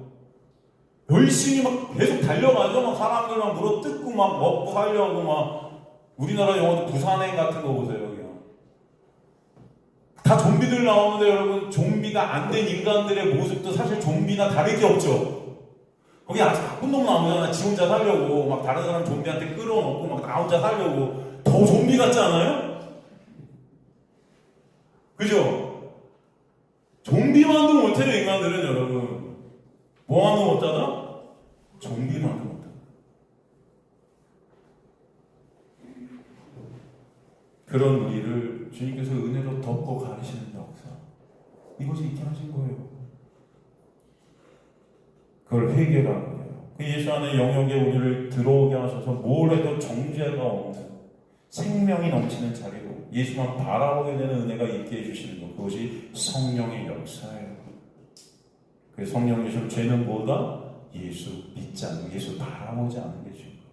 열심히 막 계속 달려가죠. 막 사람들 막 물어 뜯고 막 먹고 살려고 막. 우리나라 영화도 부산행 같은 거 보세요. 그냥. 다 좀비들 나오는데 여러분 좀비가 안 된 인간들의 모습도 사실 좀비나 다를 게 없죠. 거기 아주 나쁜 놈 나오잖아. 지 혼자 살려고 막 다른 사람 좀비한테 끌어놓고 막 나 혼자 살려고. 더 좀비 같지 않아요? 그죠? 좀비만도 못해요 인간들은 여러분. 뭐만도 못하다? 좀비만도 못하다. 그런 우리를 주님께서 은혜로 덮고 가리시는 역사. 이것이 있게 하신 거예요. 그걸 회개라고 해요. 그 예수 안에 영역에 우리를 들어오게 하셔서 뭘 해도 정죄가 없는 생명이 넘치는 자리로 예수만 바라보게 되는 은혜가 있게 해주시는 것. 그것이 성령의 역사예요. 그 성령이신 죄는 뭐다? 예수 믿지 않는, 예수 바라보지 않는 게 죄인 거예요.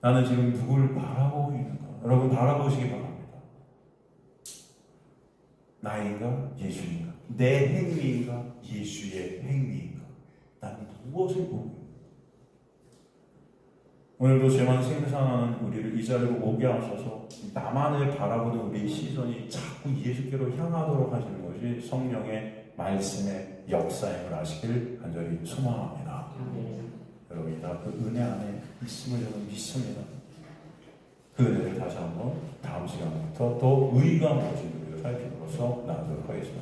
나는 지금 누굴 바라보고 있는가? 여러분 바라보시기 바랍니다. 나인가? 예수인가? 내 행위인가? 예수의 행위인가? 나는 무엇을 보고 있는가? 오늘도 죄만 생산하는 우리를 이 자리로 오게 하셔서 나만을 바라보는 우리의 시선이 자꾸 예수께로 향하도록 하시는 것이 성령의 말씀의 역사임을 아시길 간절히 소망합니다. 여러분이 다 그 은혜 안에 있음을 저는 믿습니다. 그 은혜를 다시 한번 다음 시간부터 또 의가 무엇인지 살펴보면서 나누도록 하겠습니다.